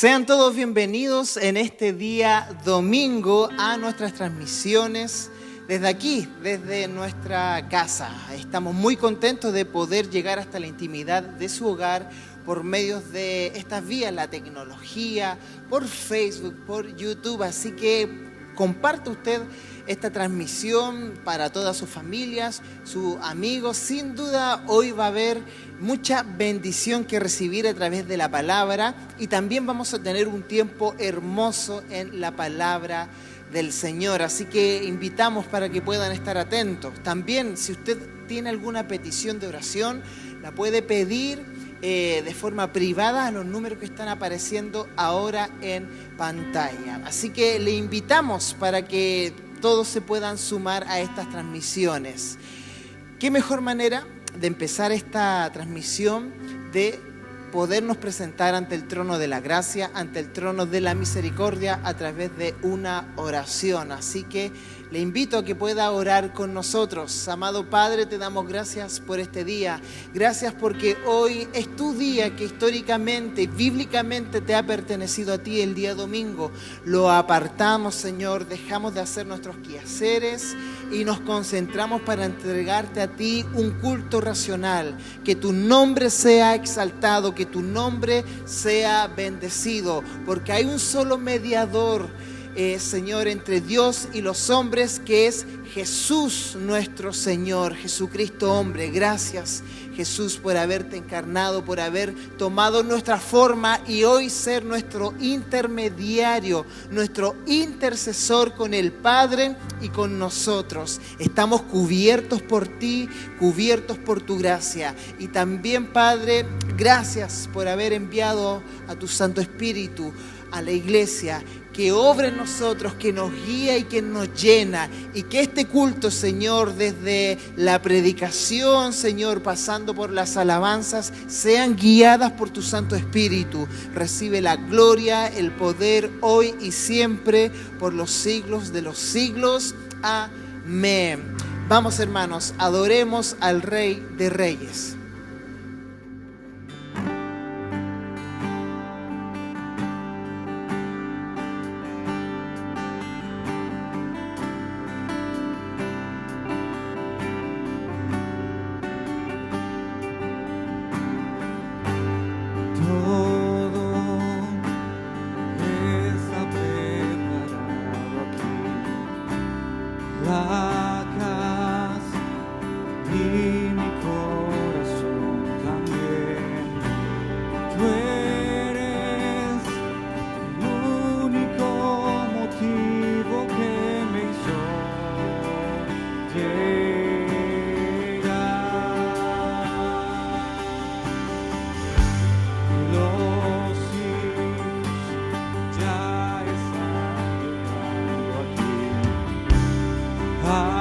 Sean todos bienvenidos en este día domingo a nuestras transmisiones desde aquí, desde nuestra casa. Estamos muy contentos de poder llegar hasta la intimidad de su hogar por medio de estas vías, la tecnología, por Facebook, por YouTube. Así que comparte usted esta transmisión para todas sus familias, sus amigos. Sin duda hoy va a haber mucha bendición que recibir a través de la palabra y también vamos a tener un tiempo hermoso en la palabra del Señor. Así que invitamos para que puedan estar atentos. También, si usted tiene alguna petición de oración, la puede pedir de forma privada a los números que están apareciendo ahora en pantalla. Así que le invitamos para que todos se puedan sumar a estas transmisiones. ¿Qué mejor manera de empezar esta transmisión de podernos presentar ante el trono de la gracia, ante el trono de la misericordia a través de una oración? Así que le invito a que pueda orar con nosotros. Amado Padre, te damos gracias por este día. Gracias porque hoy es tu día que históricamente, bíblicamente te ha pertenecido a ti el día domingo. Lo apartamos, Señor, dejamos de hacer nuestros quehaceres y nos concentramos para entregarte a ti un culto racional. Que tu nombre sea exaltado, que tu nombre sea bendecido, porque hay un solo mediador, Señor, entre Dios y los hombres, que es Jesús nuestro Señor, Jesucristo hombre. Gracias, Jesús, por haberte encarnado, por haber tomado nuestra forma y hoy ser nuestro intermediario, nuestro intercesor con el Padre y con nosotros. Estamos cubiertos por ti, cubiertos por tu gracia. Y también, Padre, gracias por haber enviado a tu Santo Espíritu a la iglesia, que obra en nosotros, que nos guía y que nos llena. Y que este culto, Señor, desde la predicación, Señor, pasando por las alabanzas, sean guiadas por tu Santo Espíritu. Recibe la gloria, el poder, hoy y siempre, por los siglos de los siglos. Amén. Vamos, hermanos, adoremos al Rey de Reyes. Ah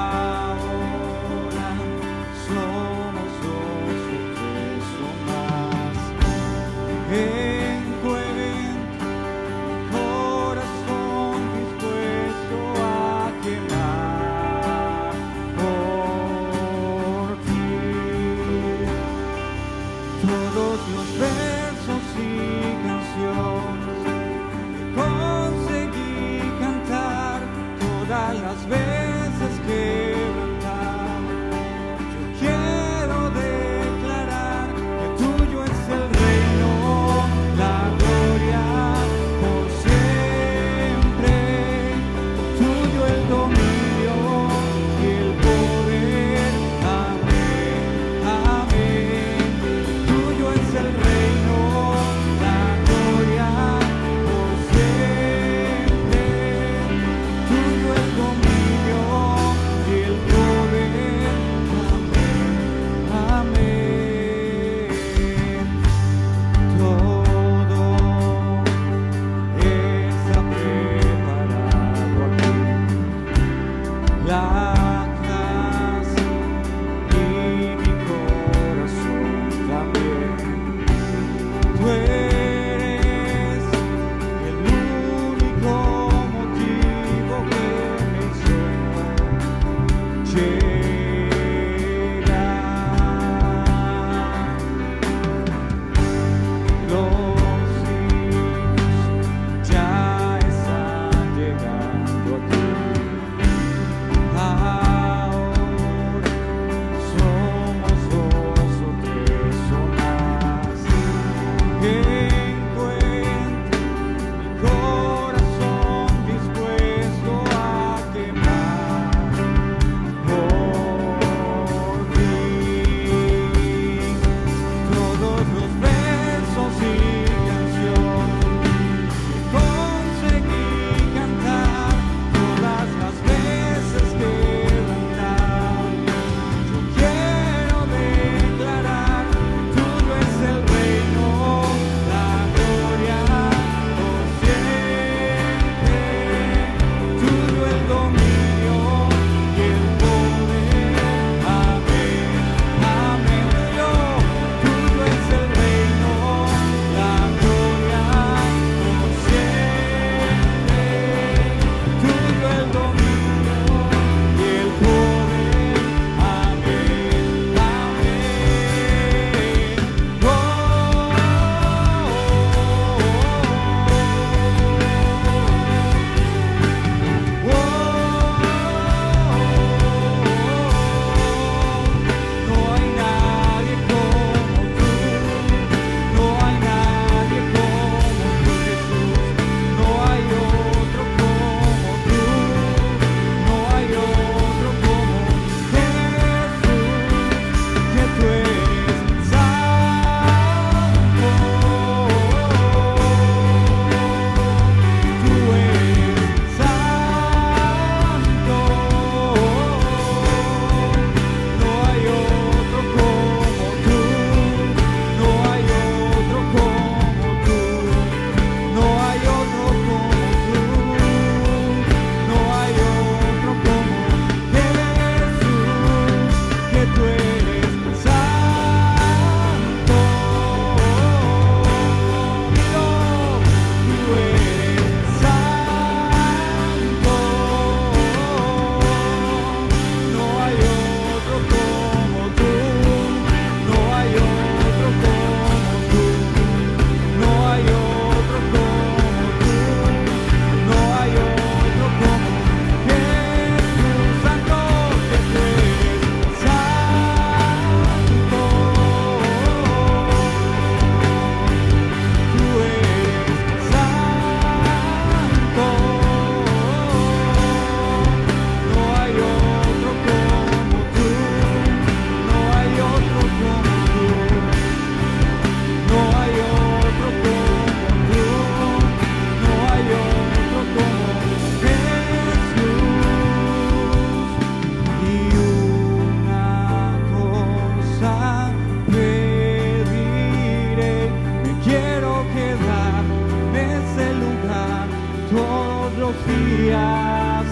todos los días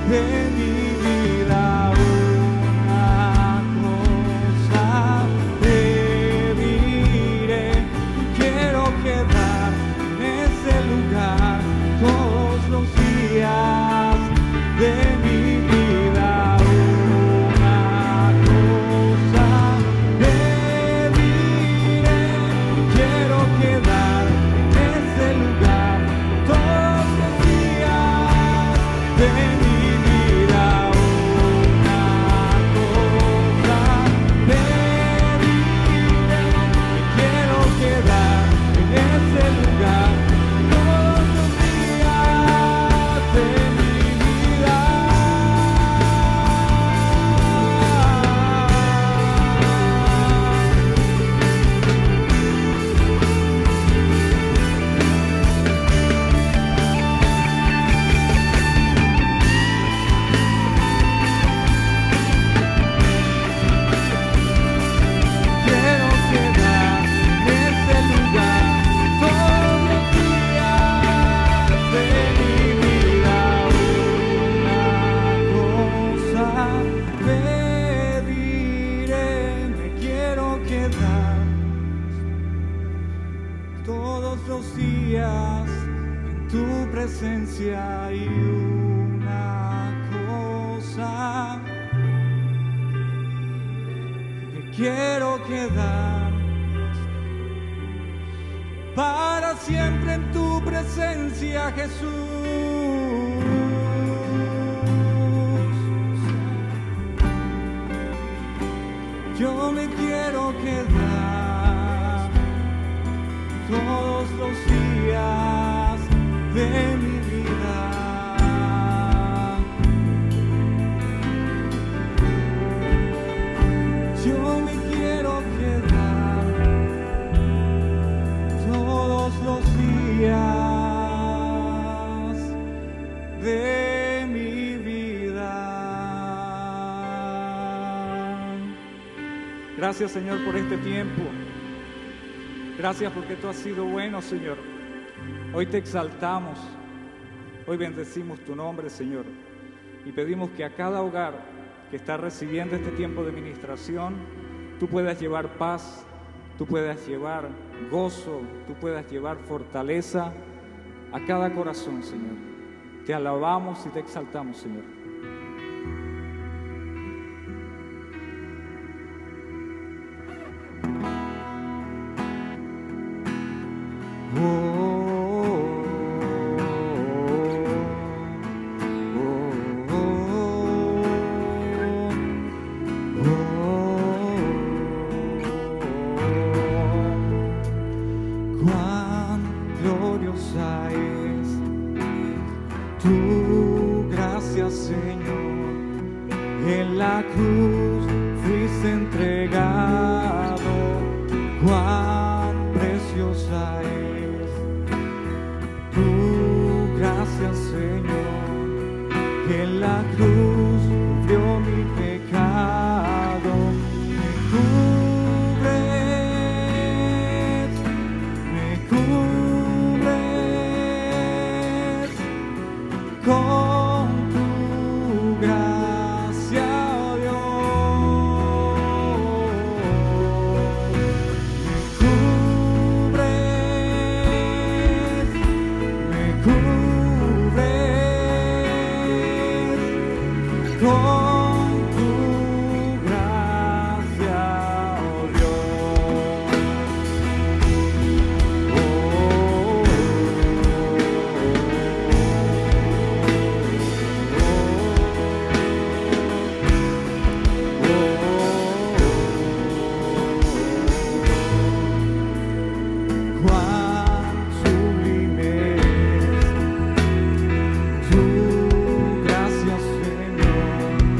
de mi vida. Una cosa pediré, quiero quedar en ese lugar todos los días de mi vida. Una cosa pediré, quiero quedar en ese lugar todos los días de mi vida. Una cosa pediré, quiero quedar en ese lugar todos los días de mi vida. Quiero quedar en ese lugar todos los días de mi vida. Una cosa pediré, me quiero quedar todos los días en tu presencia. Y una cosa me quiero quedar para siempre en tu presencia, Jesús. Yo me quiero quedar todos los días de mi vida. Yo me quiero quedar todos los días de mi vida. Gracias, Señor, por este tiempo. Gracias porque tú has sido bueno, Señor. Hoy te exaltamos. Hoy bendecimos tu nombre, Señor. Y pedimos que a cada hogar que está recibiendo este tiempo de ministración, tú puedas llevar paz, tú puedas llevar gozo, tú puedas llevar fortaleza a cada corazón, Señor. Te alabamos y te exaltamos, Señor. Cuán gloriosa es tu gracia, Señor. En la cruz fuiste entregado. Cuán preciosa es tu gracia, Señor. En la cruz sufrió mi pecado. Me cubres con tu gracia, oh Dios. Me cubres con tu gracia, oh Dios. Cuán sublime es tu gracia, Señor.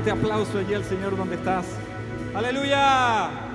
fuerte aplauso allí al Señor donde estás. ¡Aleluya!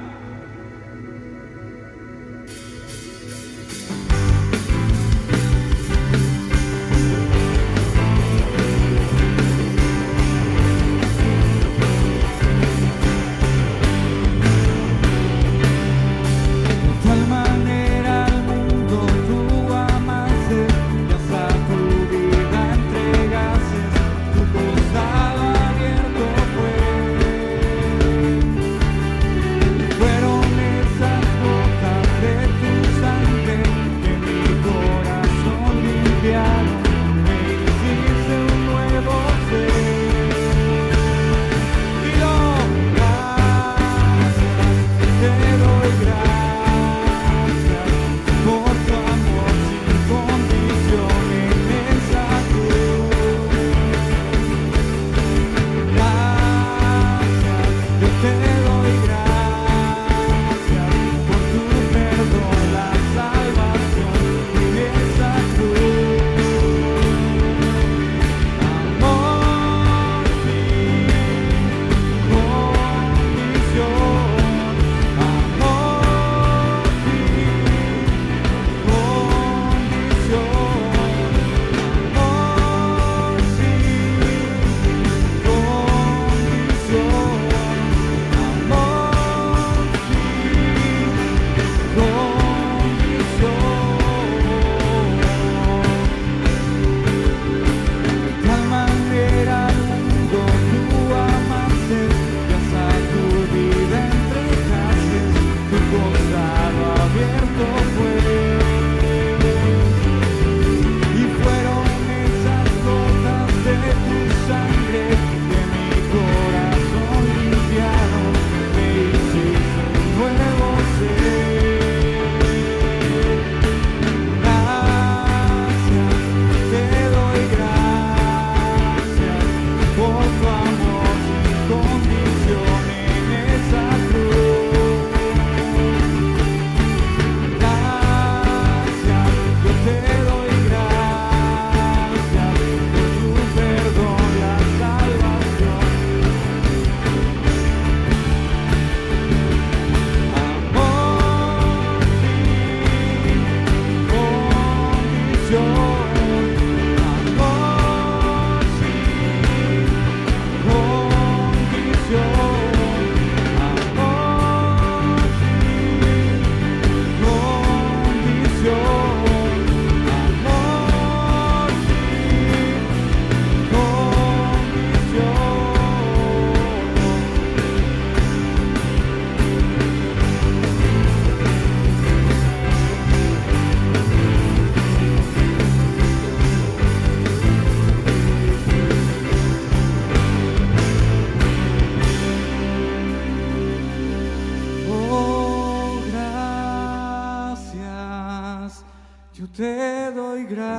Te doy gracias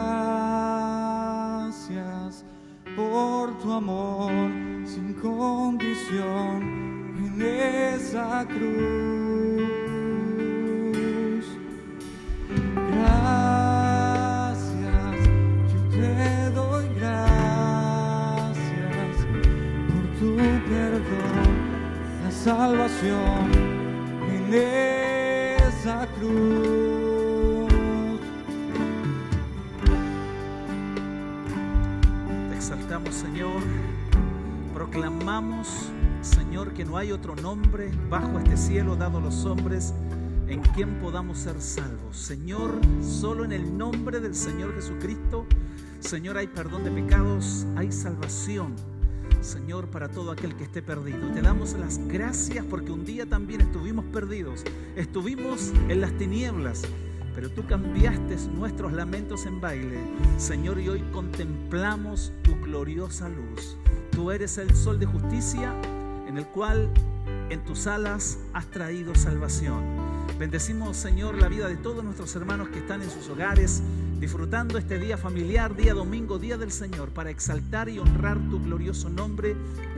por tu amor sin condición en esa cruz. Gracias, yo te doy gracias por tu perdón, la salvación en esa cruz. Exaltamos, Señor, proclamamos, Señor, que no hay otro nombre bajo este cielo dado a los hombres en quien podamos ser salvos. Señor, solo en el nombre del Señor Jesucristo, Señor, hay perdón de pecados, hay salvación, Señor, para todo aquel que esté perdido. Te damos las gracias porque un día también estuvimos perdidos, estuvimos en las tinieblas, pero tú cambiaste nuestros lamentos en baile, Señor, y hoy contemplamos tu gloriosa luz. Tú eres el sol de justicia en el cual en tus alas has traído salvación. Bendecimos, Señor, la vida de todos nuestros hermanos que están en sus hogares, disfrutando este día familiar, día domingo, día del Señor, para exaltar y honrar tu glorioso nombre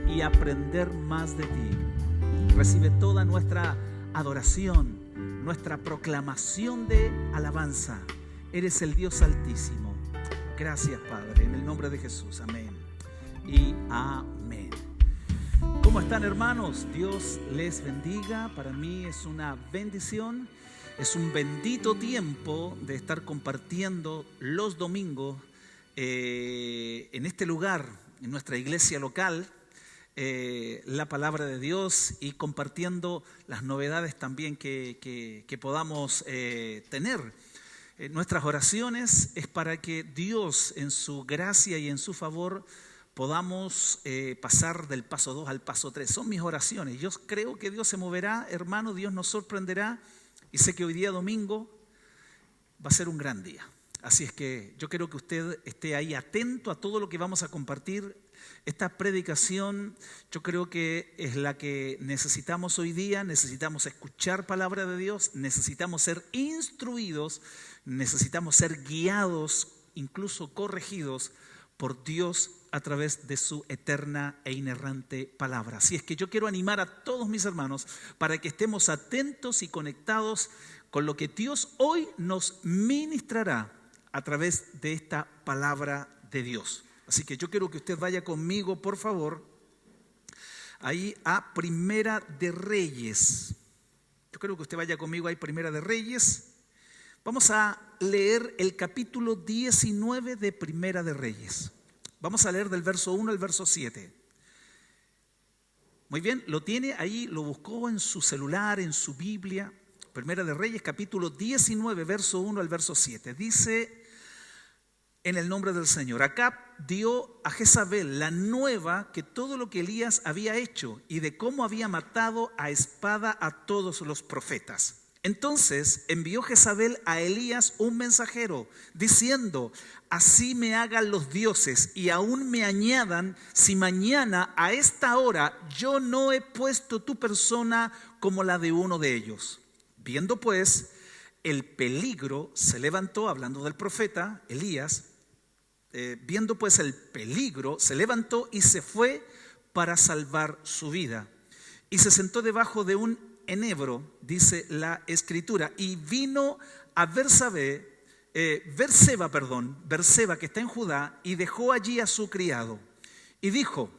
y aprender más de ti. Recibe toda nuestra adoración, nuestra proclamación de alabanza. Eres el Dios Altísimo. Gracias, Padre, en el nombre de Jesús. Amén y amén. ¿Cómo están, hermanos? Dios les bendiga. Para mí es una bendición, es un bendito tiempo de estar compartiendo los domingos en este lugar, en nuestra iglesia local, la palabra de Dios y compartiendo las novedades también que podamos tener. Nuestras oraciones es para que Dios en su gracia y en su favor podamos pasar del paso 2 al paso 3. Son mis oraciones. Yo creo que Dios se moverá, hermano, Dios nos sorprenderá y sé que hoy día domingo va a ser un gran día. Así es que yo quiero que usted esté ahí atento a todo lo que vamos a compartir. Esta predicación yo creo que es la que necesitamos hoy día. Necesitamos escuchar palabra de Dios, necesitamos ser instruidos, necesitamos ser guiados, incluso corregidos por Dios a través de su eterna e inerrante palabra. Así es que yo quiero animar a todos mis hermanos para que estemos atentos y conectados con lo que Dios hoy nos ministrará a través de esta palabra de Dios. Así que yo quiero que usted vaya conmigo, por favor, ahí a Primera de Reyes. Yo quiero que usted vaya conmigo ahí, Primera de Reyes. Vamos a leer el capítulo 19 de Primera de Reyes. Vamos a leer del verso 1 al verso 7. Muy bien, lo tiene ahí, lo buscó en su celular, en su Biblia. Primera de Reyes, capítulo 19, verso 1 al verso 7. Dice: en el nombre del Señor, Acab dio a Jezabel la nueva que todo lo que Elías había hecho y de cómo había matado a espada a todos los profetas. Entonces envió Jezabel a Elías un mensajero diciendo: así me hagan los dioses y aún me añadan, si mañana a esta hora yo no he puesto tu persona como la de uno de ellos. Viendo pues el peligro, se levantó, hablando del profeta Elías, viendo pues el peligro, se levantó y se fue para salvar su vida. Y se sentó debajo de un enebro, dice la escritura, y vino a Berseba, que está en Judá, y dejó allí a su criado. Y dijo,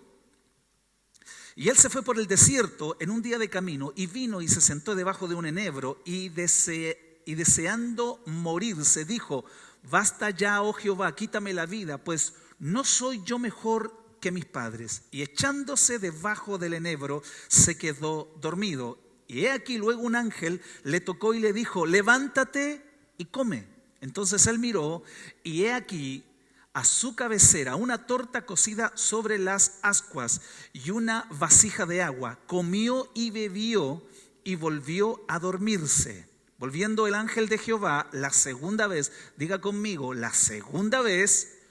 y él se fue por el desierto en un día de camino, y vino y se sentó debajo de un enebro, y deseando morirse, dijo: basta ya, oh Jehová, quítame la vida, pues no soy yo mejor que mis padres. Y echándose debajo del enebro, se quedó dormido. Y he aquí luego un ángel le tocó y le dijo: levántate y come. Entonces él miró y he aquí a su cabecera una torta cocida sobre las ascuas y una vasija de agua. Comió y bebió y volvió a dormirse. Volviendo el ángel de Jehová la segunda vez, diga conmigo, la segunda vez,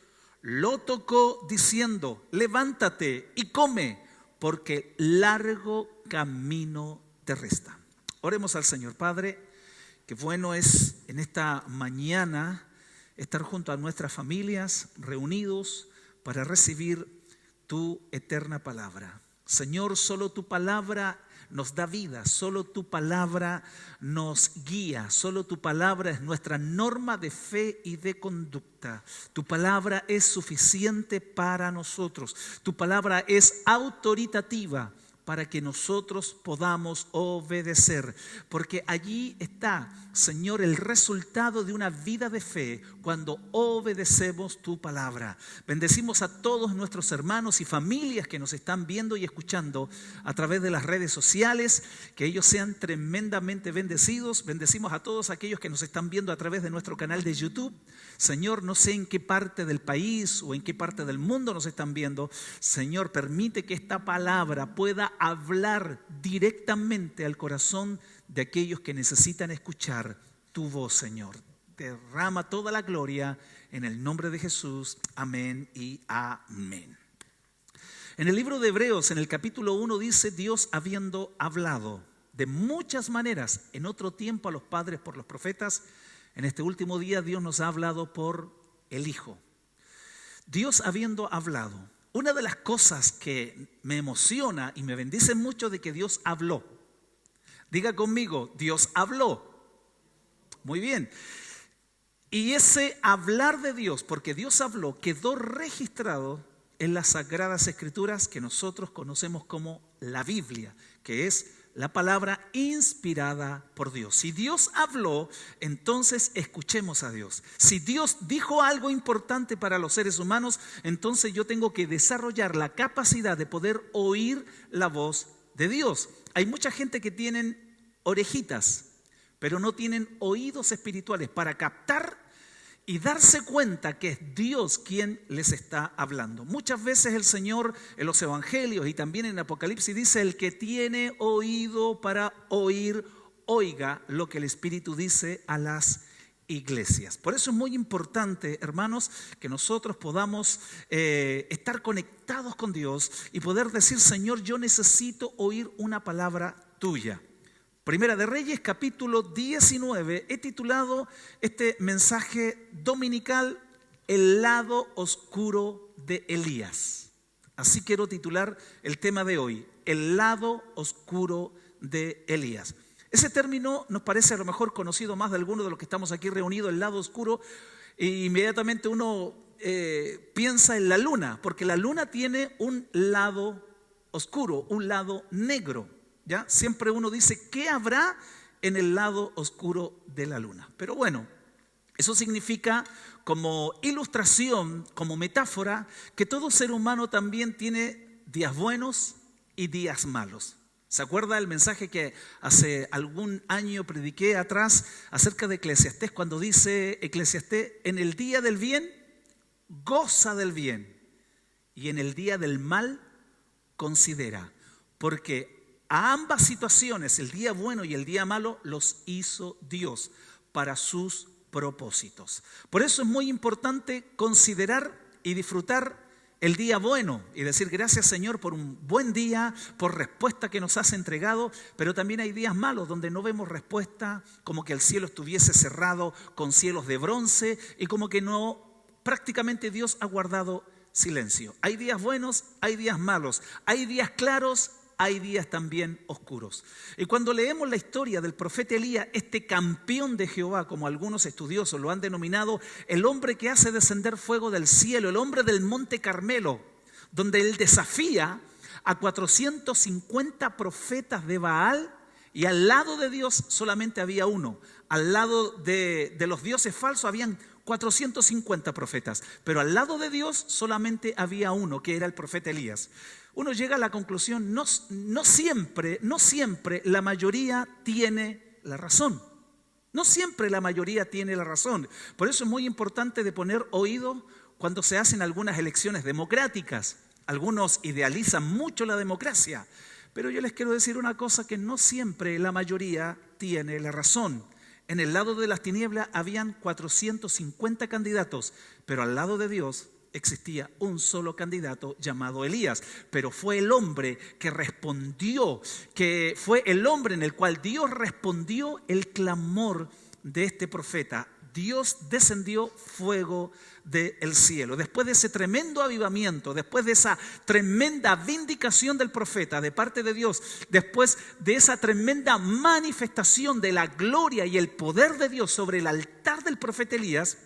lo tocó diciendo: levántate y come, porque largo camino te resta. Oremos al Señor. Padre, qué bueno es en esta mañana estar junto a nuestras familias, reunidos para recibir tu eterna palabra. Señor, solo tu palabra nos da vida, solo tu palabra nos guía, solo tu palabra es nuestra norma de fe y de conducta. Tu palabra es suficiente para nosotros, tu palabra es autoritativa para que nosotros podamos obedecer, porque allí está, Señor, el resultado de una vida de fe cuando obedecemos tu palabra. Bendecimos a todos nuestros hermanos y familias que nos están viendo y escuchando a través de las redes sociales, que ellos sean tremendamente bendecidos. Bendecimos a todos aquellos que nos están viendo a través de nuestro canal de YouTube. Señor, no sé en qué parte del país o en qué parte del mundo nos están viendo. Señor, permite que esta palabra pueda hablar directamente al corazón de aquellos que necesitan escuchar tu voz, Señor. Derrama toda la gloria en el nombre de Jesús. Amén y amén. En el libro de Hebreos, en el capítulo 1, dice: Dios habiendo hablado de muchas maneras en otro tiempo a los padres por los profetas, en este último día Dios nos ha hablado por el Hijo. Dios habiendo hablado. Una de las cosas que me emociona y me bendice mucho de que Dios habló. Diga conmigo, Dios habló. Muy bien. Y ese hablar de Dios, porque Dios habló, quedó registrado en las Sagradas Escrituras que nosotros conocemos como la Biblia, que es la palabra inspirada por Dios. Si Dios habló, entonces escuchemos a Dios. Si Dios dijo algo importante para los seres humanos, entonces yo tengo que desarrollar la capacidad de poder oír la voz de Dios. Hay mucha gente que tienen orejitas, pero no tienen oídos espirituales para captar y darse cuenta que es Dios quien les está hablando. Muchas veces el Señor en los evangelios y también en Apocalipsis dice: el que tiene oído para oír, oiga lo que el Espíritu dice a las iglesias. Por eso es muy importante, hermanos, que nosotros podamos estar conectados con Dios y poder decir: Señor, yo necesito oír una palabra tuya. Primera de Reyes, capítulo 19, he titulado este mensaje dominical El lado oscuro de Elías. Así quiero titular el tema de hoy, El lado oscuro de Elías. Ese término nos parece a lo mejor conocido más de algunos de los que estamos aquí reunidos, el lado oscuro, e inmediatamente uno piensa en la luna, porque la luna tiene un lado oscuro, un lado negro. ¿Ya? Siempre uno dice: ¿qué habrá en el lado oscuro de la luna? Pero bueno, eso significa como ilustración, como metáfora, que todo ser humano también tiene días buenos y días malos. ¿Se acuerda el mensaje que hace algún año prediqué atrás acerca de Eclesiastés, cuando dice Eclesiastés: en el día del bien, goza del bien, y en el día del mal, considera? Porque a ambas situaciones, el día bueno y el día malo, los hizo Dios para sus propósitos. Por eso es muy importante considerar y disfrutar el día bueno y decir: gracias, Señor, por un buen día, por respuesta que nos has entregado. Pero también hay días malos donde no vemos respuesta, como que el cielo estuviese cerrado con cielos de bronce y como que no, prácticamente Dios ha guardado silencio. Hay días buenos, hay días malos, hay días claros, hay días también oscuros. Y cuando leemos la historia del profeta Elías, este campeón de Jehová, como algunos estudiosos lo han denominado, el hombre que hace descender fuego del cielo, el hombre del monte Carmelo, donde él desafía a 450 profetas de Baal, y al lado de Dios solamente había uno. Al lado de los dioses falsos habían 450 profetas, pero al lado de Dios solamente había uno, que era el profeta Elías. Uno llega a la conclusión: no siempre la mayoría tiene la razón. No siempre la mayoría tiene la razón. Por eso es muy importante de poner oído cuando se hacen algunas elecciones democráticas. Algunos idealizan mucho la democracia, pero yo les quiero decir una cosa: que no siempre la mayoría tiene la razón. En el lado de las tinieblas habían 450 candidatos, pero al lado de Dios existía un solo candidato llamado Elías. Pero fue el hombre que respondió, que fue el hombre en el cual Dios respondió el clamor de este profeta. Dios descendió fuego del cielo. Después de ese tremendo avivamiento, después de esa tremenda vindicación del profeta de parte de Dios, después de esa tremenda manifestación de la gloria y el poder de Dios sobre el altar del profeta Elías,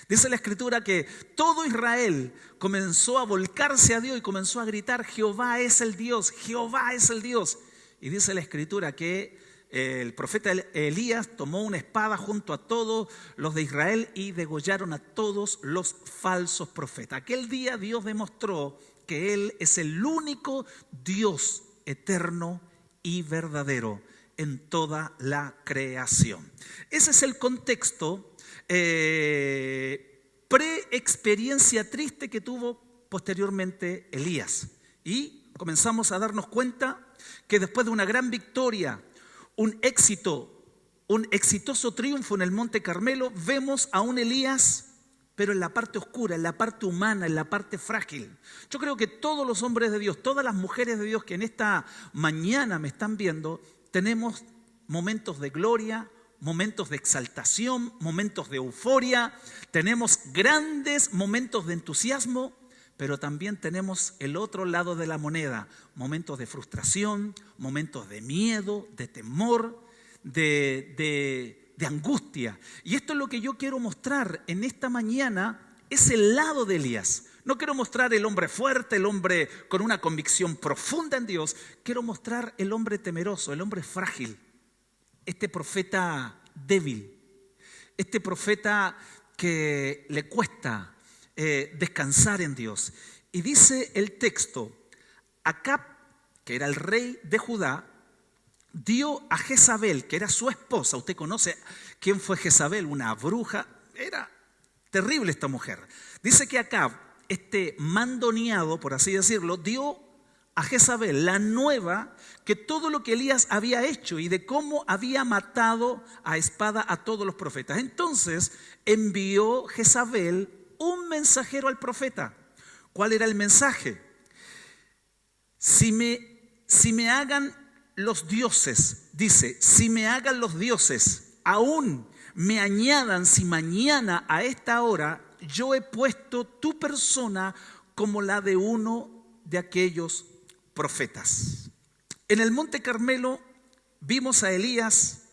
dice la Escritura que todo Israel comenzó a volcarse a Dios y comenzó a gritar: Jehová es el Dios, Jehová es el Dios. Y dice la Escritura que el profeta Elías tomó una espada junto a todos los de Israel y degollaron a todos los falsos profetas. Aquel día Dios demostró que Él es el único Dios eterno y verdadero en toda la creación. Ese es el contexto pre-experiencia triste que tuvo posteriormente Elías. Y comenzamos a darnos cuenta que después de una gran victoria, un exitoso triunfo en el Monte Carmelo, vemos a un Elías, pero en la parte oscura, en la parte humana, en la parte frágil. Yo creo que todos los hombres de Dios, todas las mujeres de Dios que en esta mañana me están viendo, tenemos momentos de gloria, momentos de exaltación, momentos de euforia, tenemos grandes momentos de entusiasmo, pero también tenemos el otro lado de la moneda, momentos de frustración, momentos de miedo, de temor, de angustia. Y esto es lo que yo quiero mostrar en esta mañana, es el lado de Elías. No quiero mostrar el hombre fuerte, el hombre con una convicción profunda en Dios. Quiero mostrar el hombre temeroso, el hombre frágil. Este profeta débil. Este profeta que le cuesta descansar en Dios. Y dice el texto, Acab, que era el rey de Judá, dio a Jezabel, que era su esposa. Usted conoce quién fue Jezabel, una bruja. Era terrible esta mujer. Dice que Acab, este mandoneado, por así decirlo, dio a Jezabel la nueva que todo lo que Elías había hecho y de cómo había matado a espada a todos los profetas. Entonces envió Jezabel un mensajero al profeta. ¿Cuál era el mensaje? Si me hagan los dioses, dice, si me hagan los dioses, aún me añadan si mañana a esta hora yo he puesto tu persona como la de uno de aquellos profetas. En el Monte Carmelo vimos a Elías,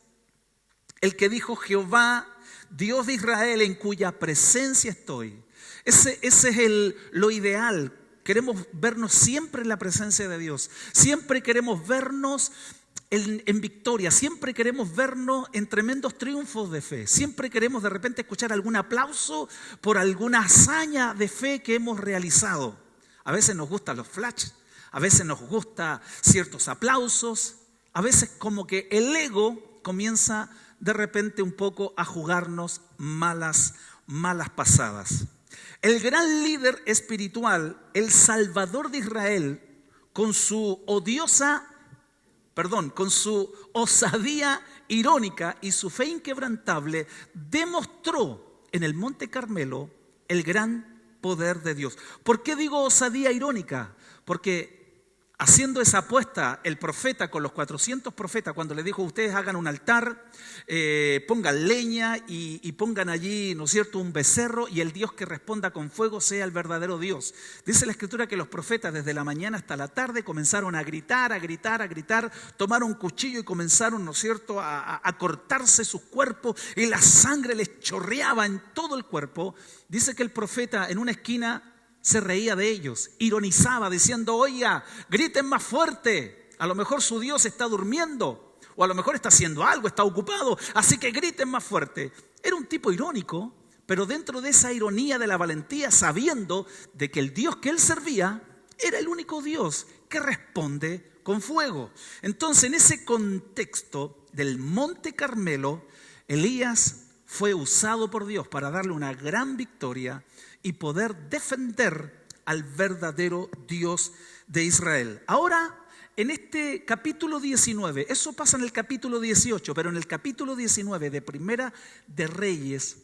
el que dijo: Jehová, Dios de Israel, en cuya presencia estoy. Ese es lo ideal. Queremos vernos siempre en la presencia de Dios. Siempre queremos vernos en victoria. Siempre queremos vernos en tremendos triunfos de fe. Siempre queremos de repente escuchar algún aplauso por alguna hazaña de fe que hemos realizado. A veces nos gustan los flashes. A veces nos gustan ciertos aplausos. A veces como que el ego comienza de repente un poco a jugarnos malas pasadas. El gran líder espiritual, el Salvador de Israel, con su osadía irónica y su fe inquebrantable, demostró en el Monte Carmelo el gran poder de Dios. ¿Por qué digo osadía irónica? Porque haciendo esa apuesta, el profeta con los 400 profetas, cuando le dijo: ustedes hagan un altar, pongan leña y pongan allí, ¿no es cierto?, un becerro, y el Dios que responda con fuego sea el verdadero Dios. Dice la Escritura que los profetas desde la mañana hasta la tarde comenzaron a gritar, tomaron un cuchillo y comenzaron, ¿no es cierto?, a cortarse sus cuerpos, y la sangre les chorreaba en todo el cuerpo. Dice que el profeta en una esquina se reía de ellos, ironizaba diciendo: oiga, griten más fuerte, a lo mejor su Dios está durmiendo, o a lo mejor está haciendo algo, está ocupado, así que griten más fuerte. Era un tipo irónico, pero dentro de esa ironía de la valentía, sabiendo de que el Dios que él servía era el único Dios que responde con fuego. Entonces, en ese contexto del Monte Carmelo, Elías fue usado por Dios para darle una gran victoria y poder defender al verdadero Dios de Israel. Ahora, en este capítulo 19, eso pasa en el capítulo 18, pero en el capítulo 19 de Primera de Reyes,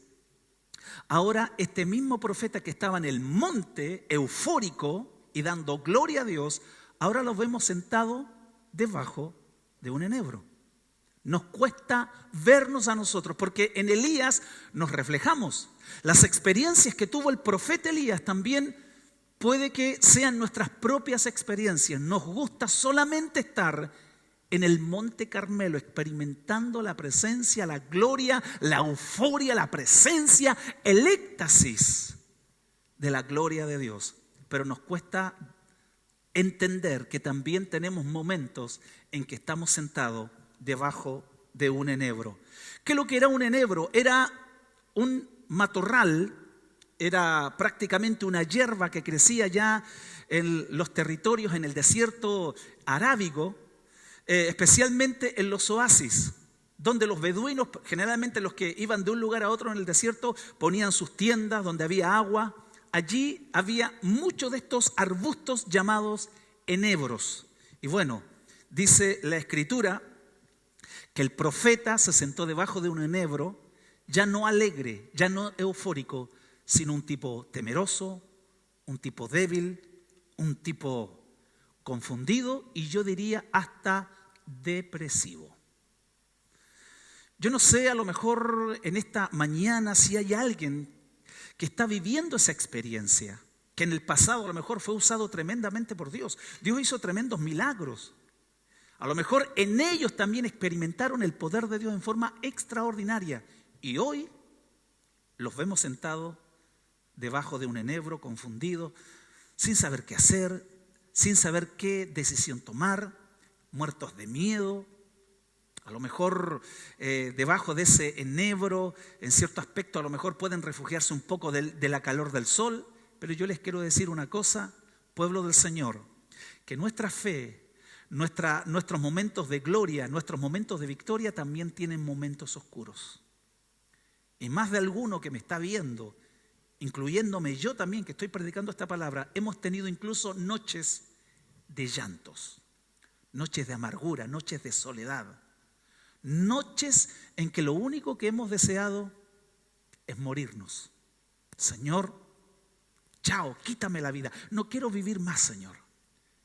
ahora este mismo profeta que estaba en el monte eufórico y dando gloria a Dios, ahora lo vemos sentado debajo de un enebro. Nos cuesta vernos a nosotros porque en Elías nos reflejamos. Las experiencias que tuvo el profeta Elías también puede que sean nuestras propias experiencias. Nos gusta solamente estar en el Monte Carmelo experimentando la presencia, la gloria, la euforia, la presencia, el éxtasis de la gloria de Dios. Pero nos cuesta entender que también tenemos momentos en que estamos sentados debajo de un enebro. ¿Qué es lo que era un enebro? Era un matorral, era prácticamente una hierba que crecía ya en los territorios, en el desierto arábigo, especialmente en los oasis, donde los beduinos, generalmente los que iban de un lugar a otro en el desierto, ponían sus tiendas donde había agua. Allí había muchos de estos arbustos llamados enebros. Y bueno, dice la Escritura que el profeta se sentó debajo de un enebro, ya no alegre, ya no eufórico, sino un tipo temeroso, un tipo débil, un tipo confundido y yo diría hasta depresivo. Yo no sé, a lo mejor en esta mañana si hay alguien que está viviendo esa experiencia, que en el pasado a lo mejor fue usado tremendamente por Dios. Dios hizo tremendos milagros. A lo mejor en ellos también experimentaron el poder de Dios en forma extraordinaria. Y hoy los vemos sentados debajo de un enebro, confundido, sin saber qué hacer, sin saber qué decisión tomar, muertos de miedo. A lo mejor debajo de ese enebro, en cierto aspecto, a lo mejor pueden refugiarse un poco de la calor del sol, pero yo les quiero decir una cosa, pueblo del Señor, que nuestra fe, nuestros momentos de gloria, nuestros momentos de victoria también tienen momentos oscuros. Y más de alguno que me está viendo, incluyéndome yo también que estoy predicando esta palabra, hemos tenido incluso noches de llantos, noches de amargura, noches de soledad, noches en que lo único que hemos deseado es morirnos. Señor, chao, quítame la vida, no quiero vivir más, Señor.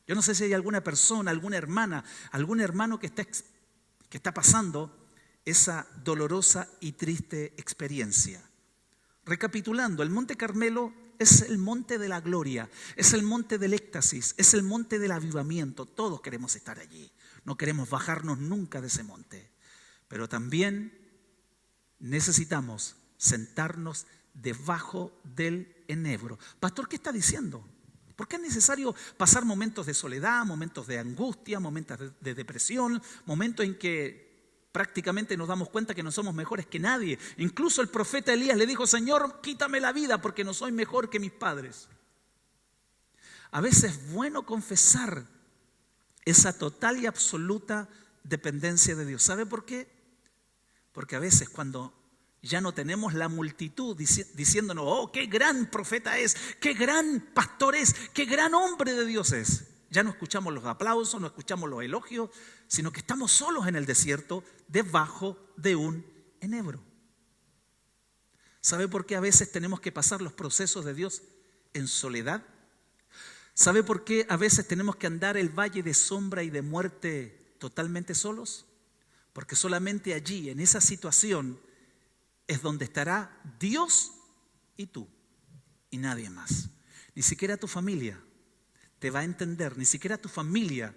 Yo no sé si hay alguna persona, alguna hermana, algún hermano que está pasando esa dolorosa y triste experiencia. Recapitulando, el Monte Carmelo es el monte de la gloria, es el monte del éxtasis, es el monte del avivamiento. Todos queremos estar allí, no queremos bajarnos nunca de ese monte. Pero también necesitamos sentarnos debajo del enebro. Pastor, ¿qué está diciendo? ¿Por qué es necesario pasar momentos de soledad, momentos de angustia, momentos de depresión, momentos en que prácticamente nos damos cuenta que no somos mejores que nadie? Incluso el profeta Elías le dijo, Señor, quítame la vida porque no soy mejor que mis padres. A veces es bueno confesar esa total y absoluta dependencia de Dios. ¿Sabe por qué? Porque a veces cuando ya no tenemos la multitud diciéndonos, oh, qué gran profeta es, qué gran pastor es, qué gran hombre de Dios es. Ya no escuchamos los aplausos, no escuchamos los elogios, sino que estamos solos en el desierto debajo de un enebro. ¿Sabe por qué a veces tenemos que pasar los procesos de Dios en soledad? ¿Sabe por qué a veces tenemos que andar el valle de sombra y de muerte totalmente solos? Porque solamente allí, en esa situación, es donde estará Dios y tú, y nadie más. Ni siquiera tu familia te va a entender, ni siquiera tu familia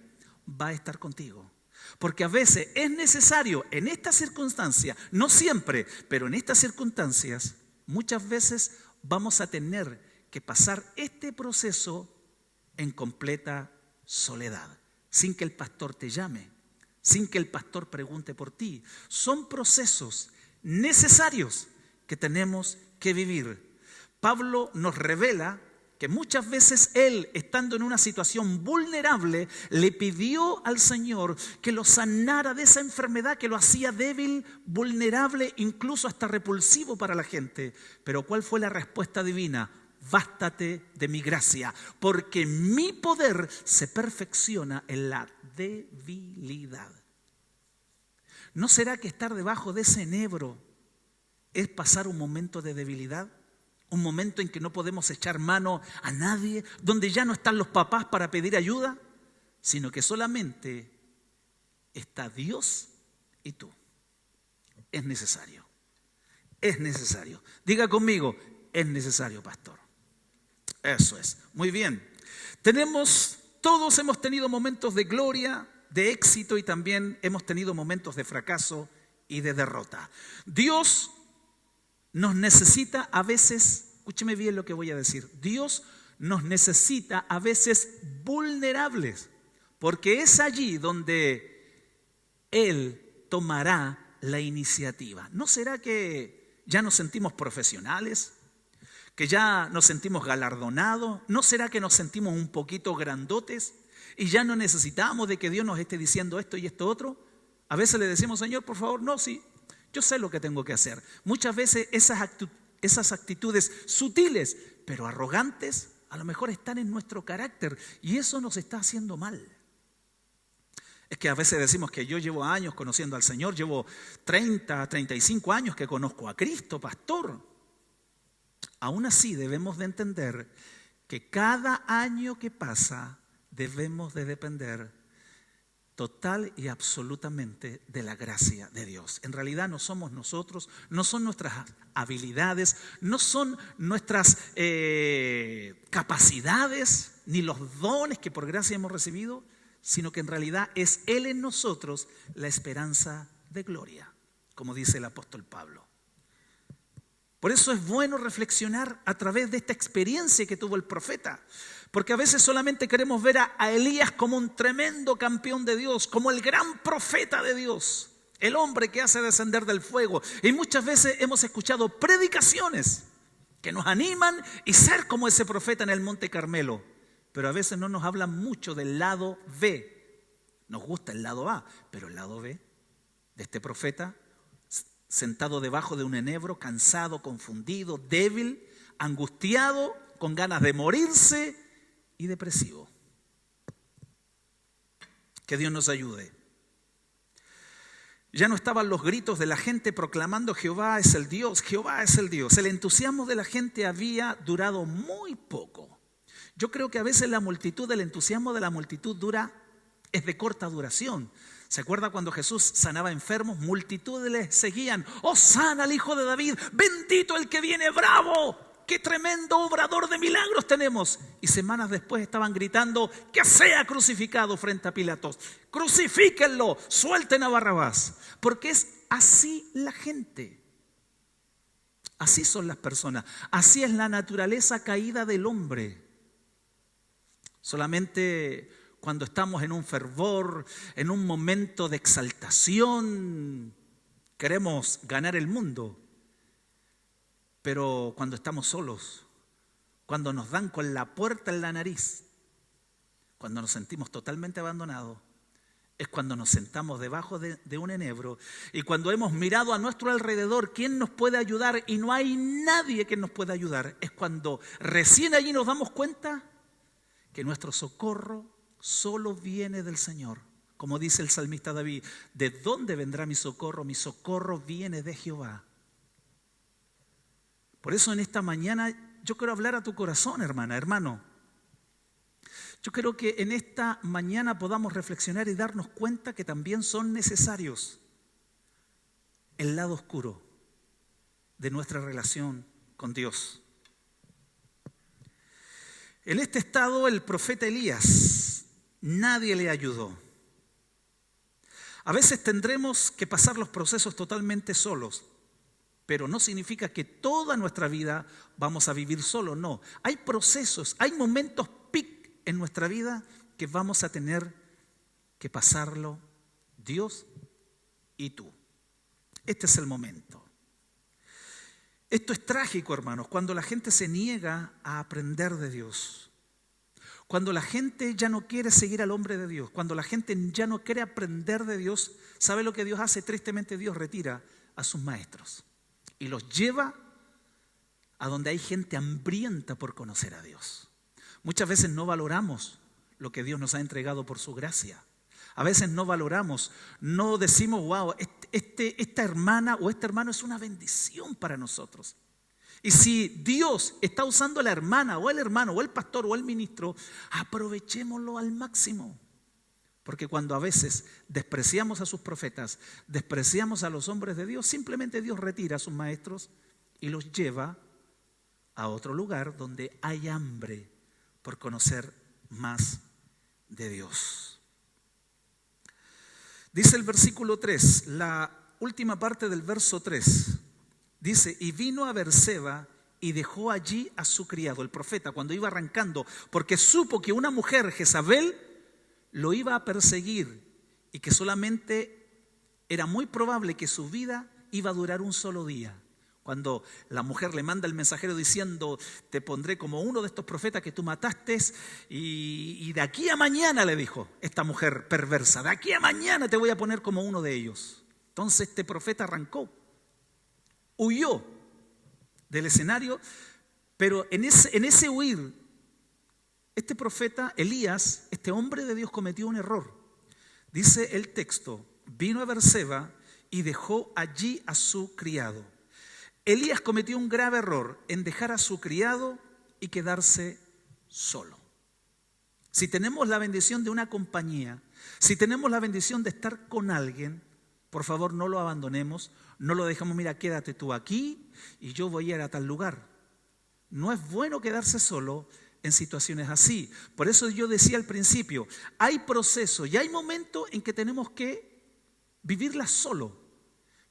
va a estar contigo. Porque a veces es necesario, en estas circunstancias, no siempre, pero en estas circunstancias, muchas veces vamos a tener que pasar este proceso en completa soledad, sin que el pastor te llame, sin que el pastor pregunte por ti. Son procesos necesarios que tenemos que vivir. Pablo nos revela que muchas veces él, estando en una situación vulnerable, le pidió al Señor que lo sanara de esa enfermedad que lo hacía débil, vulnerable, incluso hasta repulsivo para la gente. Pero ¿cuál fue la respuesta divina? Bástate de mi gracia, porque mi poder se perfecciona en la debilidad. ¿No será que estar debajo de ese enebro es pasar un momento de debilidad? Un momento en que no podemos echar mano a nadie, donde ya no están los papás para pedir ayuda, sino que solamente está Dios y tú. Es necesario. Es necesario. Diga conmigo, es necesario, pastor. Eso es. Muy bien. Todos hemos tenido momentos de gloria, de éxito, y también hemos tenido momentos de fracaso y de derrota. Dios nos necesita a veces, escúcheme bien lo que voy a decir, Dios nos necesita a veces vulnerables, porque es allí donde Él tomará la iniciativa. ¿No será que ya nos sentimos profesionales? ¿Que ya nos sentimos galardonados? ¿No será que nos sentimos un poquito grandotes y ya no necesitamos de que Dios nos esté diciendo esto y esto otro? A veces le decimos, Señor, por favor, no, sí, yo sé lo que tengo que hacer. Muchas veces esas actitudes sutiles, pero arrogantes, a lo mejor están en nuestro carácter y eso nos está haciendo mal. Es que a veces decimos que yo llevo años conociendo al Señor, llevo 30, 35 años que conozco a Cristo, pastor. Aún así debemos de entender que cada año que pasa debemos de depender total y absolutamente de la gracia de Dios. En realidad no somos nosotros, no son nuestras habilidades, no son nuestras capacidades, ni los dones que por gracia hemos recibido, sino que en realidad es Él en nosotros la esperanza de gloria, como dice el apóstol Pablo. Por eso es bueno reflexionar a través de esta experiencia que tuvo el profeta. Porque a veces solamente queremos ver a Elías como un tremendo campeón de Dios, como el gran profeta de Dios, el hombre que hace descender del fuego. Y muchas veces hemos escuchado predicaciones que nos animan y ser como ese profeta en el Monte Carmelo. Pero a veces no nos hablan mucho del lado B. Nos gusta el lado A, pero el lado B de este profeta, sentado debajo de un enebro, cansado, confundido, débil, angustiado, con ganas de morirse y depresivo. Que Dios nos ayude. Ya no estaban los gritos de la gente proclamando Jehová es el Dios, Jehová es el Dios. El entusiasmo de la gente había durado muy poco. Yo creo que a veces el entusiasmo de la multitud es de corta duración. ¿Se acuerda cuando Jesús sanaba enfermos? Multitudes les seguían. ¡Hosana al Hijo de David! ¡Bendito el que viene, bravo! ¡Qué tremendo obrador de milagros tenemos! Y semanas después estaban gritando que sea crucificado frente a Pilatos. ¡Crucifíquenlo! ¡Suelten a Barrabás! Porque es así la gente. Así son las personas. Así es la naturaleza caída del hombre. Solamente cuando estamos en un fervor, en un momento de exaltación, queremos ganar el mundo. Pero cuando estamos solos, cuando nos dan con la puerta en la nariz, cuando nos sentimos totalmente abandonados, es cuando nos sentamos debajo de un enebro y cuando hemos mirado a nuestro alrededor quién nos puede ayudar y no hay nadie que nos pueda ayudar, es cuando recién allí nos damos cuenta que nuestro socorro solo viene del Señor. Como dice el salmista David, ¿de dónde vendrá mi socorro? Mi socorro viene de Jehová. Por eso en esta mañana yo quiero hablar a tu corazón, hermana, hermano. Yo creo que en esta mañana podamos reflexionar y darnos cuenta que también son necesarios el lado oscuro de nuestra relación con Dios. En este estado el profeta Elías, nadie le ayudó. A veces tendremos que pasar los procesos totalmente solos, pero no significa que toda nuestra vida vamos a vivir solos, no. Hay procesos, hay momentos pic en nuestra vida que vamos a tener que pasarlo Dios y tú. Este es el momento. Esto es trágico, hermanos, cuando la gente se niega a aprender de Dios. Cuando la gente ya no quiere seguir al hombre de Dios, cuando la gente ya no quiere aprender de Dios, ¿sabe lo que Dios hace? Tristemente Dios retira a sus maestros y los lleva a donde hay gente hambrienta por conocer a Dios. Muchas veces no valoramos lo que Dios nos ha entregado por su gracia. A veces no valoramos, no decimos, wow, esta hermana o este hermano es una bendición para nosotros. Y si Dios está usando a la hermana o el hermano o el pastor o el ministro, aprovechémoslo al máximo. Porque cuando a veces despreciamos a sus profetas, despreciamos a los hombres de Dios, simplemente Dios retira a sus maestros y los lleva a otro lugar donde hay hambre por conocer más de Dios. Dice el versículo 3, la última parte del verso 3, dice, y vino a Berseba y dejó allí a su criado, el profeta, cuando iba arrancando, porque supo que una mujer, Jezabel, lo iba a perseguir y que solamente era muy probable que su vida iba a durar un solo día. Cuando la mujer le manda el mensajero diciendo, te pondré como uno de estos profetas que tú mataste y de aquí a mañana, le dijo esta mujer perversa, de aquí a mañana te voy a poner como uno de ellos. Entonces este profeta arrancó, huyó del escenario, pero en ese huir, este profeta Elías, este hombre de Dios cometió un error. Dice el texto, vino a Berseba y dejó allí a su criado. Elías cometió un grave error en dejar a su criado y quedarse solo. Si tenemos la bendición de una compañía, si tenemos la bendición de estar con alguien, por favor no lo abandonemos, no lo dejamos, mira, quédate tú aquí y yo voy a ir a tal lugar. No es bueno quedarse solo en situaciones así. Por eso yo decía al principio, hay procesos y hay momentos en que tenemos que vivirlas solo.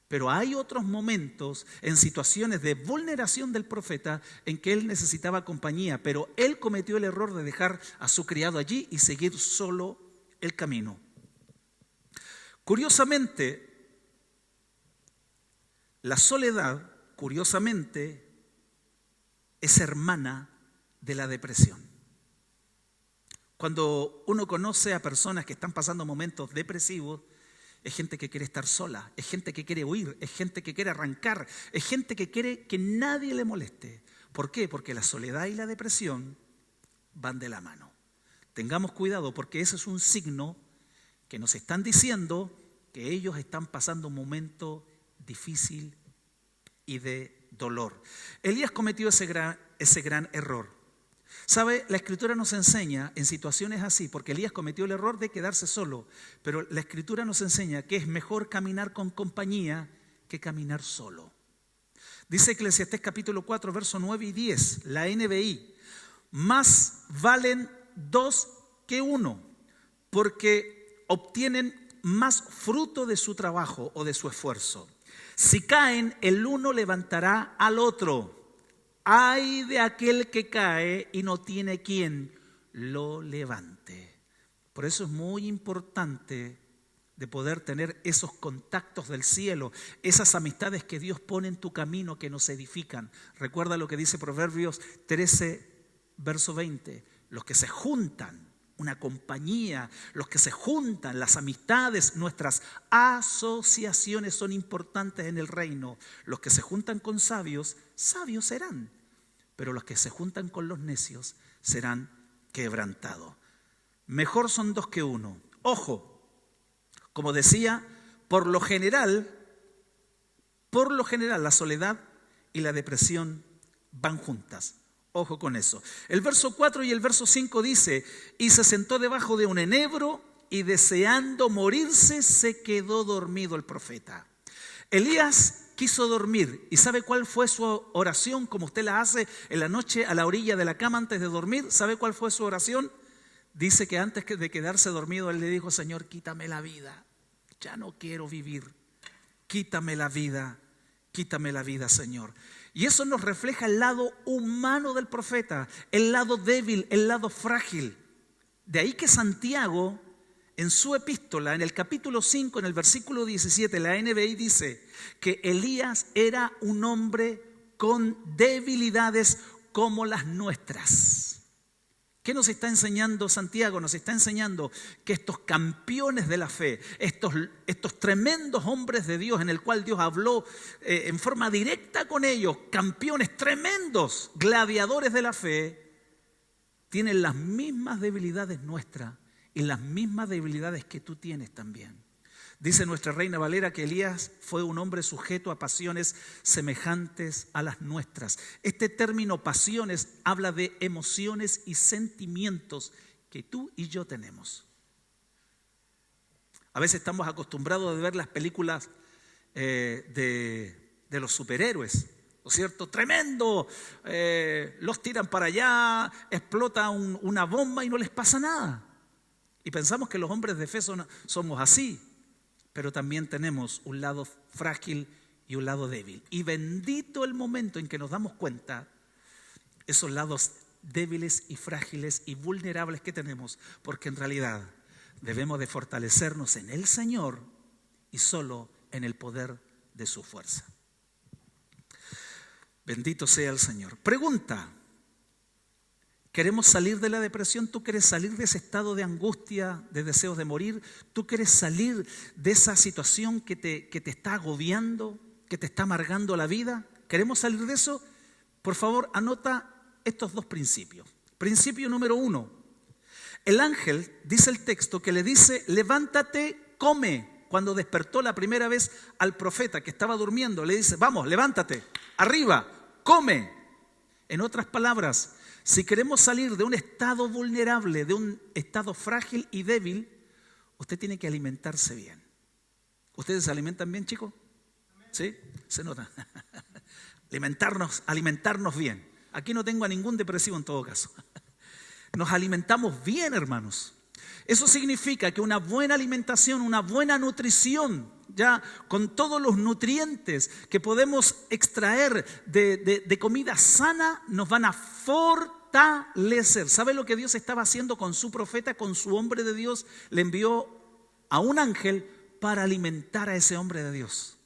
Pero hay otros momentos en situaciones de vulneración del profeta en que él necesitaba compañía, pero él cometió el error de dejar a su criado allí y seguir solo el camino. Curiosamente, la soledad, es hermana de la depresión. Cuando uno conoce a personas que están pasando momentos depresivos, es gente que quiere estar sola, es gente que quiere huir, es gente que quiere arrancar, es gente que quiere que nadie le moleste. ¿Por qué? Porque la soledad y la depresión van de la mano. Tengamos cuidado porque ese es un signo que nos están diciendo que ellos están pasando un momento difícil y de dolor. Elías cometió ese gran error. ¿Sabe? La Escritura nos enseña en situaciones así, porque Elías cometió el error de quedarse solo, pero la Escritura nos enseña que es mejor caminar con compañía que caminar solo. Dice Eclesiastés capítulo 4, verso 9 y 10, la NBI, más valen 2 que 1, porque obtienen más fruto de su trabajo o de su esfuerzo. Si caen, el uno levantará al otro. Ay de aquel que cae y no tiene quien lo levante. Por eso es muy importante de poder tener esos contactos del cielo, esas amistades que Dios pone en tu camino que nos edifican. Recuerda lo que dice Proverbios 13, verso 20. Los que se juntan, una compañía, los que se juntan, las amistades, nuestras asociaciones son importantes en el reino. Los que se juntan con sabios, sabios serán. Pero los que se juntan con los necios serán quebrantados. Mejor son 2 que 1. Ojo, como decía, por lo general, la soledad y la depresión van juntas. Ojo con eso. El verso 4 y el verso 5 dice, y se sentó debajo de un enebro y deseando morirse se quedó dormido el profeta. Elías quiso dormir. ¿Y sabe cuál fue su oración? Como usted la hace en la noche a la orilla de la cama antes de dormir. ¿Sabe cuál fue su oración? Dice que antes de quedarse dormido, él le dijo, Señor, quítame la vida. Ya no quiero vivir. Quítame la vida, Señor. Y eso nos refleja el lado humano del profeta, el lado débil, el lado frágil. De ahí que Santiago, en su epístola, en el capítulo 5, en el versículo 17, la NBI dice que Elías era un hombre con debilidades como las nuestras. ¿Qué nos está enseñando Santiago? Nos está enseñando que estos campeones de la fe, estos tremendos hombres de Dios en el cual Dios habló en forma directa con ellos, campeones tremendos, gladiadores de la fe, tienen las mismas debilidades nuestras y las mismas debilidades que tú tienes también. Dice nuestra Reina Valera que Elías fue un hombre sujeto a pasiones semejantes a las nuestras. Este término pasiones habla de emociones y sentimientos que tú y yo tenemos. A veces estamos acostumbrados a ver las películas de los superhéroes, ¿no es cierto? Tremendo, los tiran para allá, explota una bomba y no les pasa nada. Y pensamos que los hombres de fe somos así. Pero también tenemos un lado frágil y un lado débil. Y bendito el momento en que nos damos cuenta esos lados débiles y frágiles y vulnerables que tenemos, porque en realidad debemos de fortalecernos en el Señor y solo en el poder de su fuerza. Bendito sea el Señor. Pregunta: ¿queremos salir de la depresión? ¿Tú quieres salir de ese estado de angustia, de deseos de morir? ¿Tú quieres salir de esa situación que te está agobiando, que te está amargando la vida? ¿Queremos salir de eso? Por favor, anota estos 2 principios. Principio número 1. El ángel, dice el texto, que le dice, levántate, come. Cuando despertó la primera vez al profeta que estaba durmiendo, le dice, vamos, levántate, arriba, come. En otras palabras, si queremos salir de un estado vulnerable, de un estado frágil y débil, usted tiene que alimentarse bien. ¿Ustedes se alimentan bien, chicos? ¿Sí? Se nota. Alimentarnos bien. Aquí no tengo a ningún depresivo en todo caso. Nos alimentamos bien, hermanos. Eso significa que una buena alimentación, una buena nutrición ya con todos los nutrientes que podemos extraer de comida sana, nos van a fortalecer. ¿Sabe lo que Dios estaba haciendo con su profeta, con su hombre de Dios? Le envió a un ángel para alimentar a ese hombre de Dios.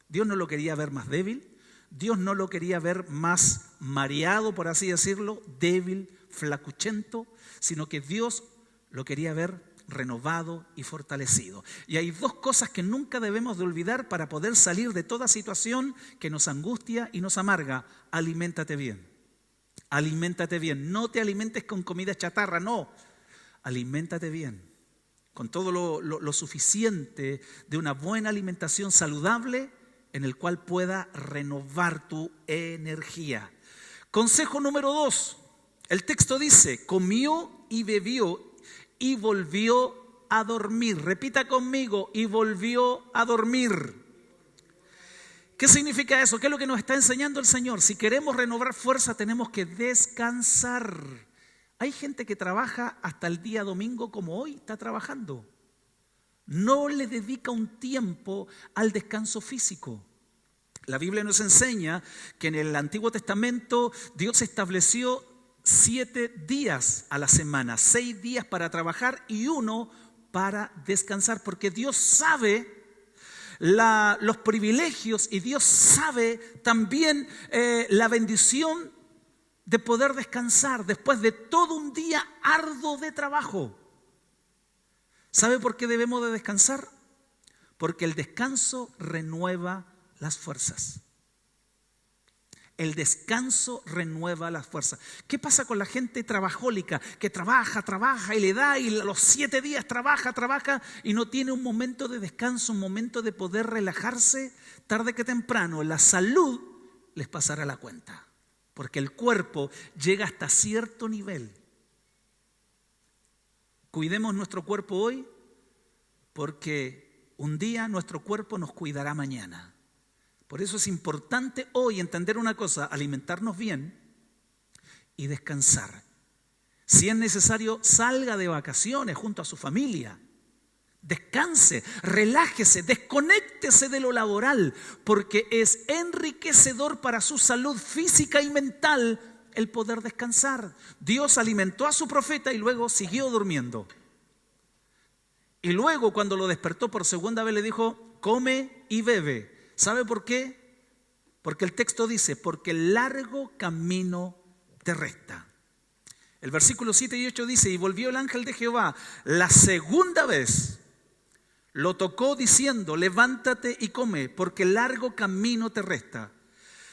Dios no lo quería ver más débil, Dios no lo quería ver más mareado, por así decirlo, débil, flacuchento, sino que Dios lo quería ver renovado y fortalecido. Y hay dos cosas que nunca debemos de olvidar para poder salir de toda situación que nos angustia y nos amarga. Aliméntate bien. Aliméntate bien. No te alimentes con comida chatarra, no. Aliméntate bien. Con todo lo suficiente de una buena alimentación saludable en el cual pueda renovar tu energía. Consejo número 2. El texto dice, comió y bebió y volvió a dormir. Repita conmigo, y volvió a dormir. ¿Qué significa eso? ¿Qué es lo que nos está enseñando el Señor? Si queremos renovar fuerza, tenemos que descansar. Hay gente que trabaja hasta el día domingo como hoy está trabajando. No le dedica un tiempo al descanso físico. La Biblia nos enseña que en el Antiguo Testamento Dios estableció 7 días a la semana, 6 días para trabajar y 1 para descansar, porque Dios sabe los privilegios y Dios sabe también la bendición de poder descansar después de todo un día arduo de trabajo. ¿Sabe por qué debemos de descansar? Porque el descanso renueva las fuerzas. El descanso renueva las fuerzas. ¿Qué pasa con la gente trabajólica que trabaja y le da y los 7 días trabaja y no tiene un momento de descanso, un momento de poder relajarse? Tarde que temprano la salud les pasará la cuenta, porque el cuerpo llega hasta cierto nivel. Cuidemos nuestro cuerpo hoy, porque un día nuestro cuerpo nos cuidará mañana. Por eso es importante hoy entender una cosa, alimentarnos bien y descansar. Si es necesario, salga de vacaciones junto a su familia. Descanse, relájese, desconéctese de lo laboral, porque es enriquecedor para su salud física y mental el poder descansar. Dios alimentó a su profeta y luego siguió durmiendo. Y luego cuando lo despertó por segunda vez le dijo, come y bebe. ¿Sabe por qué? Porque el texto dice, porque el largo camino te resta. El versículo 7 y 8 dice, y volvió el ángel de Jehová la segunda vez, lo tocó diciendo, levántate y come, porque el largo camino te resta.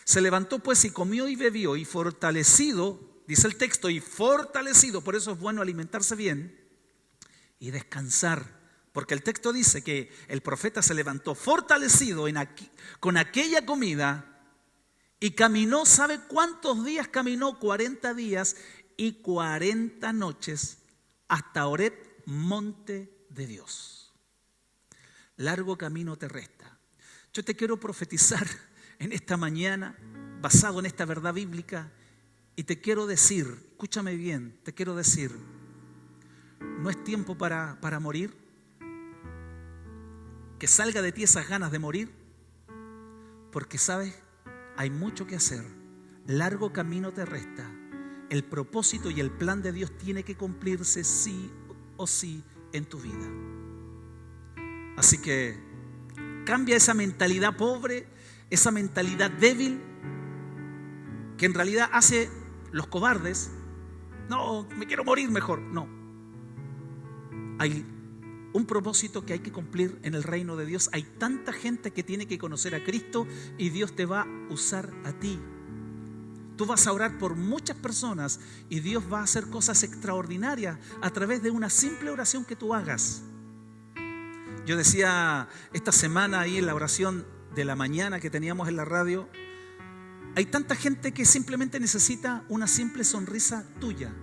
Se levantó pues y comió y bebió, y fortalecido, dice el texto, y fortalecido, por eso es bueno alimentarse bien y descansar. Porque el texto dice que el profeta se levantó fortalecido con aquella comida y caminó, ¿sabe cuántos días caminó? 40 días y 40 noches hasta Horeb, monte de Dios. Largo camino te resta. Yo te quiero profetizar en esta mañana, basado en esta verdad bíblica, y te quiero decir, escúchame bien, te quiero decir, no es tiempo para morir. Que salga de ti esas ganas de morir, porque sabes, hay mucho que hacer. Largo camino te resta. El propósito y el plan de Dios tiene que cumplirse sí o sí en tu vida. Así que cambia esa mentalidad pobre, esa mentalidad débil que en realidad hace los cobardes. No, me quiero morir mejor. No. Hay un propósito que hay que cumplir en el reino de Dios. Hay tanta gente que tiene que conocer a Cristo y Dios te va a usar a ti. Tú vas a orar por muchas personas y Dios va a hacer cosas extraordinarias a través de una simple oración que tú hagas. Yo decía esta semana ahí en la oración de la mañana que teníamos en la radio, hay tanta gente que simplemente necesita una simple sonrisa tuya.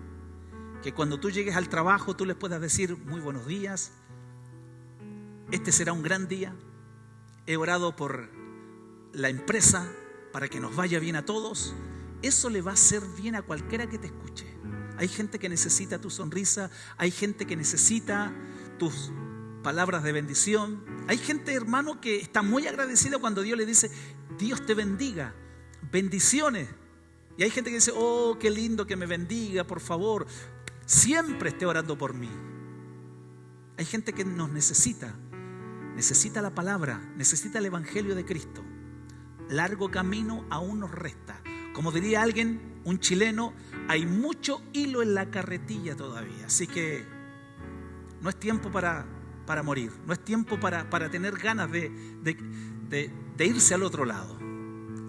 Que cuando tú llegues al trabajo tú les puedas decir muy buenos días. Este será un gran día. He orado por la empresa para que nos vaya bien a todos. Eso le va a hacer bien a cualquiera que te escuche. Hay gente que necesita tu sonrisa. Hay gente que necesita tus palabras de bendición. Hay gente, hermano, que está muy agradecida cuando Dios le dice: Dios te bendiga, bendiciones. Y hay gente que dice: oh, qué lindo que me bendiga, por favor, siempre esté orando por mí. Hay gente que nos necesita la palabra, necesita el evangelio de Cristo. Largo camino aún nos resta. Como diría alguien, un chileno, hay mucho hilo en la carretilla todavía. Así que no es tiempo para morir, no es tiempo para tener ganas de irse al otro lado,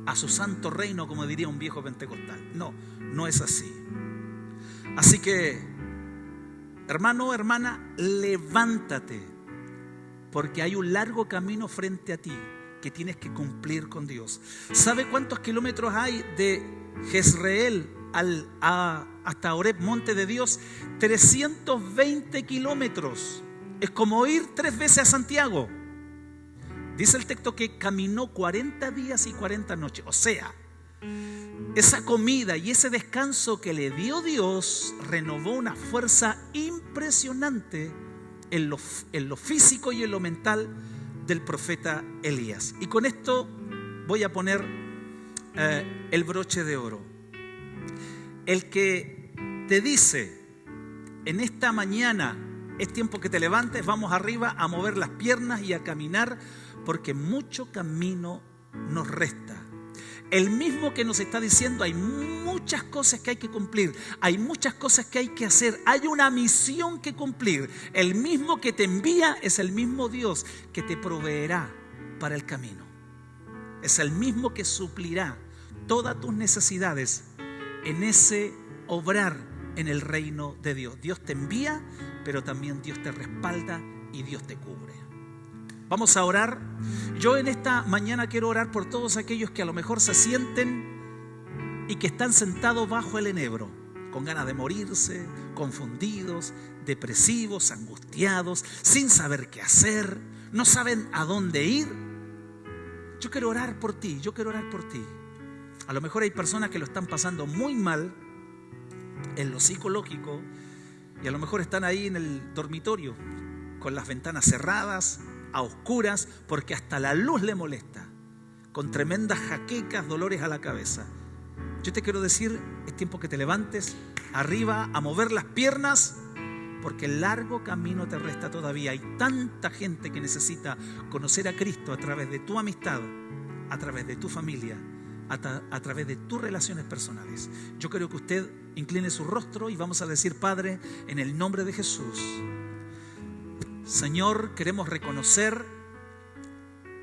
a su santo reino, como diría un viejo pentecostal. No es así. Así que, hermano, hermana, levántate, porque hay un largo camino frente a ti que tienes que cumplir con Dios. ¿Sabe cuántos kilómetros hay de Jezreel hasta Horeb, monte de Dios? 320 kilómetros. Es como ir 3 veces a Santiago. Dice el texto que caminó 40 días y 40 noches. O sea, esa comida y ese descanso que le dio Dios renovó una fuerza impresionante en lo físico y en lo mental del profeta Elías. Y con esto voy a poner el broche de oro. El que te dice: en esta mañana es tiempo que te levantes, vamos arriba a mover las piernas y a caminar, porque mucho camino nos resta. El mismo que nos está diciendo: hay muchas cosas que hay que cumplir, hay muchas cosas que hay que hacer, hay una misión que cumplir. El mismo que te envía es el mismo Dios que te proveerá para el camino. Es el mismo que suplirá todas tus necesidades en ese obrar en el reino de Dios. Dios te envía, pero también Dios te respalda y Dios te cubre. Vamos a orar. Yo en esta mañana quiero orar por todos aquellos que a lo mejor se sienten y que están sentados bajo el enebro, con ganas de morirse, confundidos, depresivos, angustiados, sin saber qué hacer, no saben a dónde ir. Yo quiero orar por ti, yo quiero orar por ti. A lo mejor hay personas que lo están pasando muy mal en lo psicológico y a lo mejor están ahí en el dormitorio con las ventanas cerradas, a oscuras, porque hasta la luz le molesta, con tremendas jaquecas, dolores a la cabeza. Yo te quiero decir, es tiempo que te levantes arriba a mover las piernas, porque el largo camino te resta todavía. Hay tanta gente que necesita conocer a Cristo a través de tu amistad, a través de tu familia, a través de tus relaciones personales. Yo quiero que usted incline su rostro y vamos a decir: Padre, en el nombre de Jesús, Señor, queremos reconocer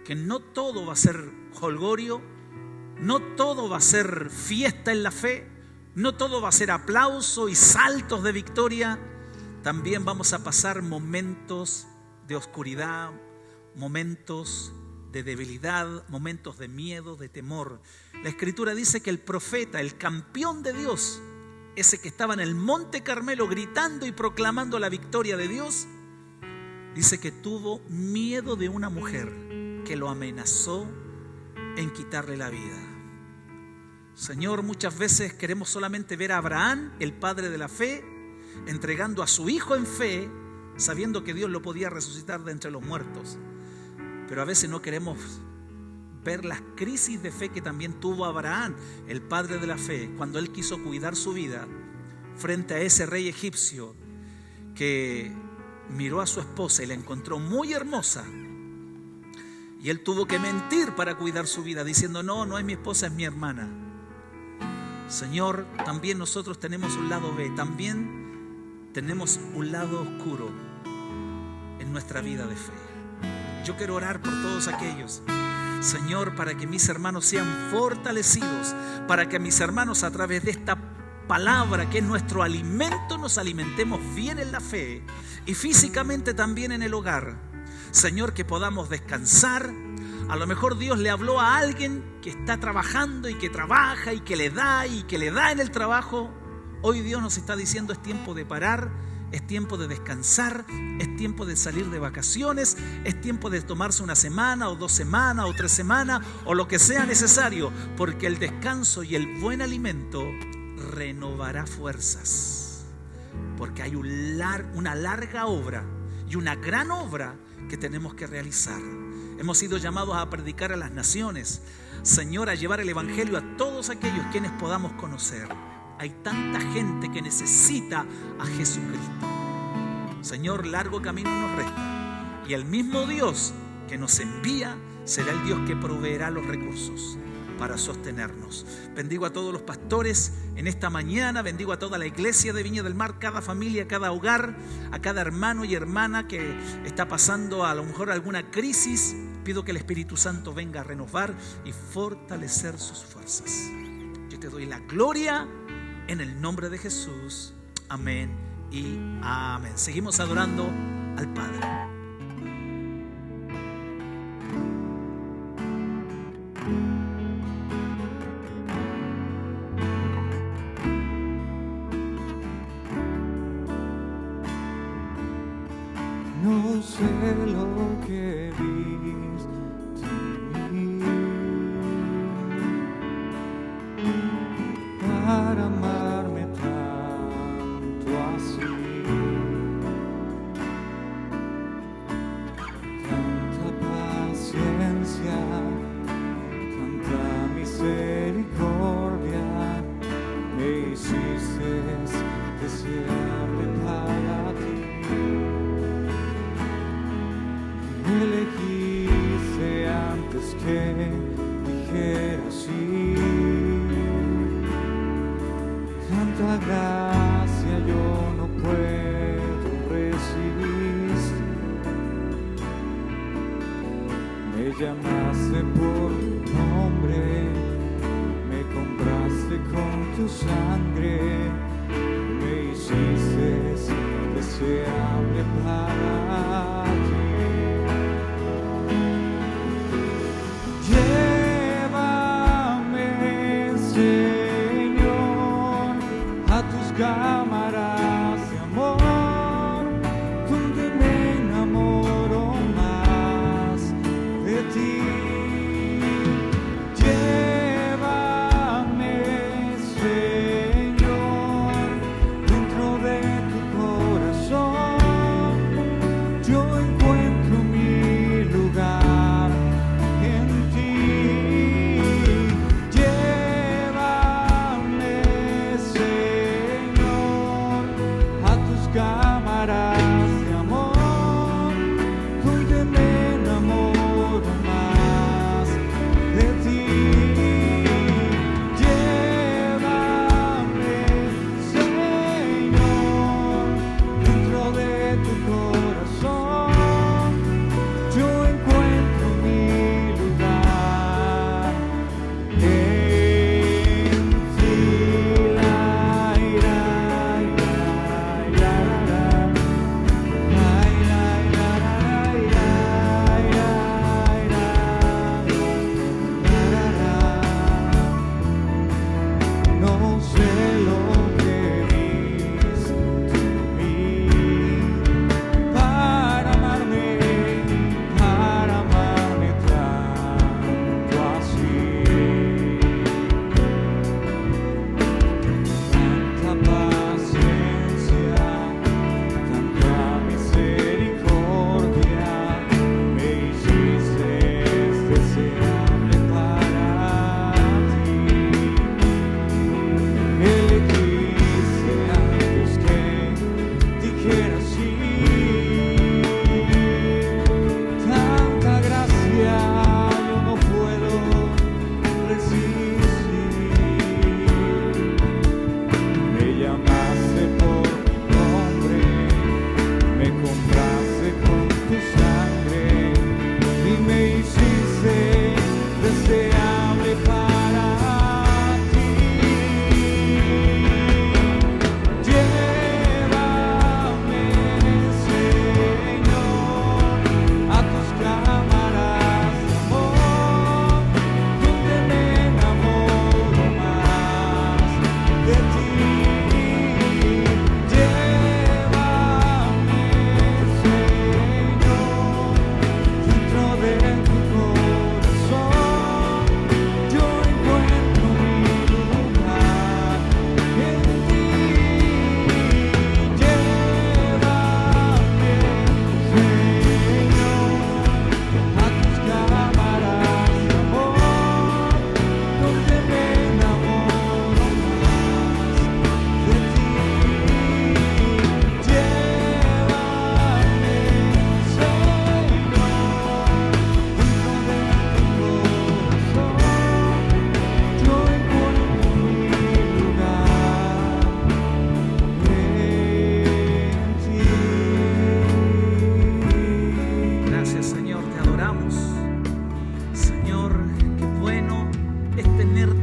que no todo va a ser jolgorio, no todo va a ser fiesta en la fe, no todo va a ser aplauso y saltos de victoria. También vamos a pasar momentos de oscuridad, momentos de debilidad, momentos de miedo, de temor. La Escritura dice que el profeta, el campeón de Dios, ese que estaba en el Monte Carmelo gritando y proclamando la victoria de Dios, dice que tuvo miedo de una mujer que lo amenazó en quitarle la vida. Señor, muchas veces queremos solamente ver a Abraham, el padre de la fe, entregando a su hijo en fe, sabiendo que Dios lo podía resucitar de entre los muertos. Pero a veces no queremos ver las crisis de fe que también tuvo Abraham, el padre de la fe, cuando él quiso cuidar su vida frente a ese rey egipcio que miró a su esposa y la encontró muy hermosa, y él tuvo que mentir para cuidar su vida, diciendo: no es mi esposa, es mi hermana. Señor, también nosotros tenemos un lado B, también tenemos un lado oscuro en nuestra vida de fe. Yo quiero orar por todos aquellos, Señor, para que mis hermanos sean fortalecidos, para que mis hermanos, a través de esta palabra que es nuestro alimento, nos alimentemos bien en la fe y físicamente también en el hogar. Señor, que podamos descansar. A lo mejor Dios le habló a alguien que está trabajando y que trabaja y que le da en el trabajo. Hoy Dios nos está diciendo: es tiempo de parar, es tiempo de descansar, es tiempo de salir de vacaciones, es tiempo de tomarse una semana o 2 semanas o 3 semanas o lo que sea necesario, porque el descanso y el buen alimento renovará fuerzas, porque hay una larga obra y una gran obra que tenemos que realizar. Hemos sido llamados a predicar a las naciones, Señor, a llevar el evangelio a todos aquellos quienes podamos conocer. Hay tanta gente que necesita a Jesucristo. Señor, largo camino nos resta, y el mismo Dios que nos envía será el Dios que proveerá los recursos para sostenernos. Bendigo a todos los pastores en esta mañana, bendigo a toda la iglesia de Viña del Mar, cada familia, cada hogar, a cada hermano y hermana que está pasando a lo mejor alguna crisis. Pido que el Espíritu Santo venga a renovar y fortalecer sus fuerzas. Yo te doy la gloria en el nombre de Jesús. Amén y amén. Seguimos adorando al Padre. No sé lo que viste en mí para amarme tanto así, tanta paciencia, tanta misericordia, me hiciste deseable para ti. Me elegiste antes que dijera sí. Tanta gracia yo no puedo resistir. Me llamaste por tu nombre, me compraste con tu sangre, me hiciste deseable para ti. Cámaras de amor, donde me enamoro más de ti. Llévame, Señor, dentro de tu corazón. Yo encuentro mi lugar en ti. Llévame, Señor,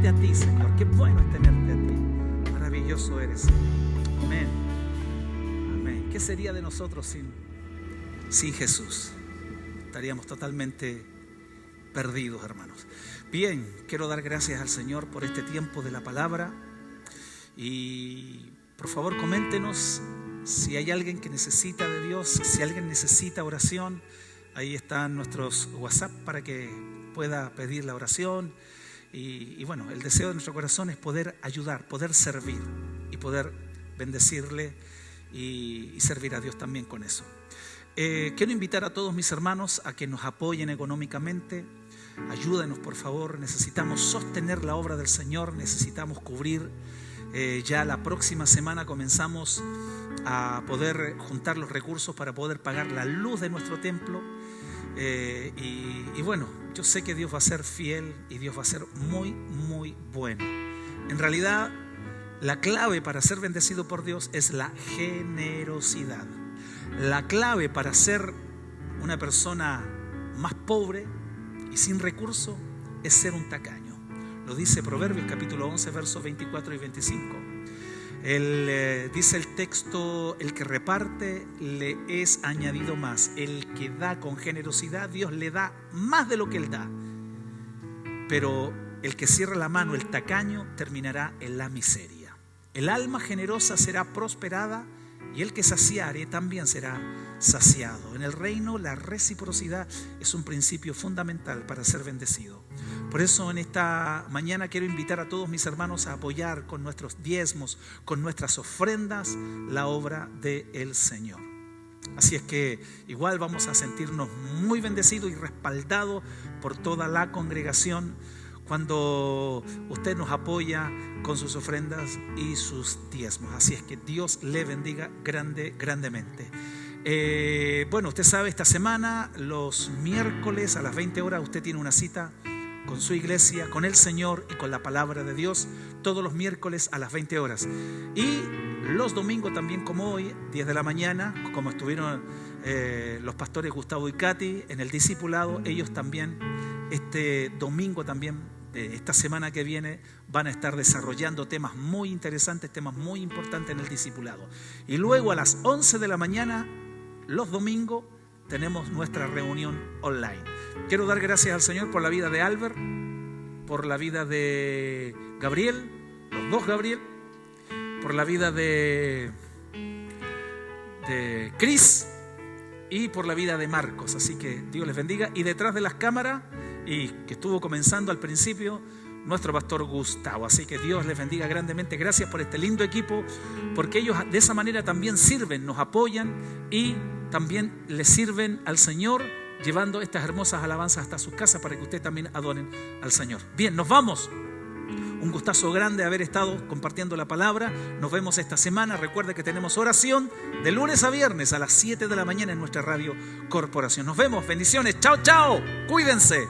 tenerte a ti, Señor. Qué bueno es tenerte a ti. Maravilloso eres. Amén. Amén. ¿Qué sería de nosotros sin Jesús? Estaríamos totalmente perdidos, hermanos. Bien, quiero dar gracias al Señor por este tiempo de la palabra. Y por favor, coméntenos si hay alguien que necesita de Dios, si alguien necesita oración. Ahí están nuestros WhatsApp para que pueda pedir la oración. Y bueno, el deseo de nuestro corazón es poder ayudar, poder servir y poder bendecirle y servir a Dios también con eso. Quiero invitar a todos mis hermanos a que nos apoyen económicamente. Ayúdenos, por favor. Necesitamos sostener la obra del Señor, necesitamos cubrir. Ya la próxima semana comenzamos a poder juntar los recursos para poder pagar la luz de nuestro templo. Y bueno, yo sé que Dios va a ser fiel y Dios va a ser muy, muy bueno. En realidad, la clave para ser bendecido por Dios es la generosidad. La clave para ser una persona más pobre y sin recursos es ser un tacaño. Lo dice Proverbios capítulo 11, versos 24 y 25. Dice el texto: el que reparte le es añadido más. El que da con generosidad, Dios le da más de lo que él da. Pero el que cierra la mano, el tacaño, terminará en la miseria. El alma generosa será prosperada y el que saciare también será saciado. En el reino la reciprocidad es un principio fundamental para ser bendecido. Por eso en esta mañana quiero invitar a todos mis hermanos a apoyar con nuestros diezmos, con nuestras ofrendas, la obra del Señor. Así es que igual vamos a sentirnos muy bendecidos y respaldados por toda la congregación cuando usted nos apoya con sus ofrendas y sus diezmos. Así es que Dios le bendiga grandemente. Bueno, usted sabe, esta semana, los miércoles a las 20 horas, usted tiene una cita con su iglesia, con el Señor y con la palabra de Dios, todos los miércoles a las 20 horas. Y los domingos también, como hoy, 10 de la mañana, como estuvieron los pastores Gustavo y Katy en el discipulado, ellos también, este domingo también, esta semana que viene, van a estar desarrollando temas muy interesantes, temas muy importantes en el discipulado. Y luego a las 11 de la mañana, los domingos, tenemos nuestra reunión online. Quiero dar gracias al Señor por la vida de Albert, por la vida de Gabriel, los dos Gabriel, por la vida de Chris y por la vida de Marcos. Así que Dios les bendiga. Y detrás de las cámaras, y que estuvo comenzando al principio, nuestro pastor Gustavo. Así que Dios les bendiga grandemente. Gracias por este lindo equipo, porque ellos de esa manera también sirven, nos apoyan y también le sirven al Señor, llevando estas hermosas alabanzas hasta sus casas para que ustedes también adoren al Señor. Bien, nos vamos. Un gustazo grande haber estado compartiendo la palabra. Nos vemos esta semana. Recuerde que tenemos oración de lunes a viernes a las 7 de la mañana en nuestra radio Corporación. Nos vemos. Bendiciones. Chao, chao. Cuídense.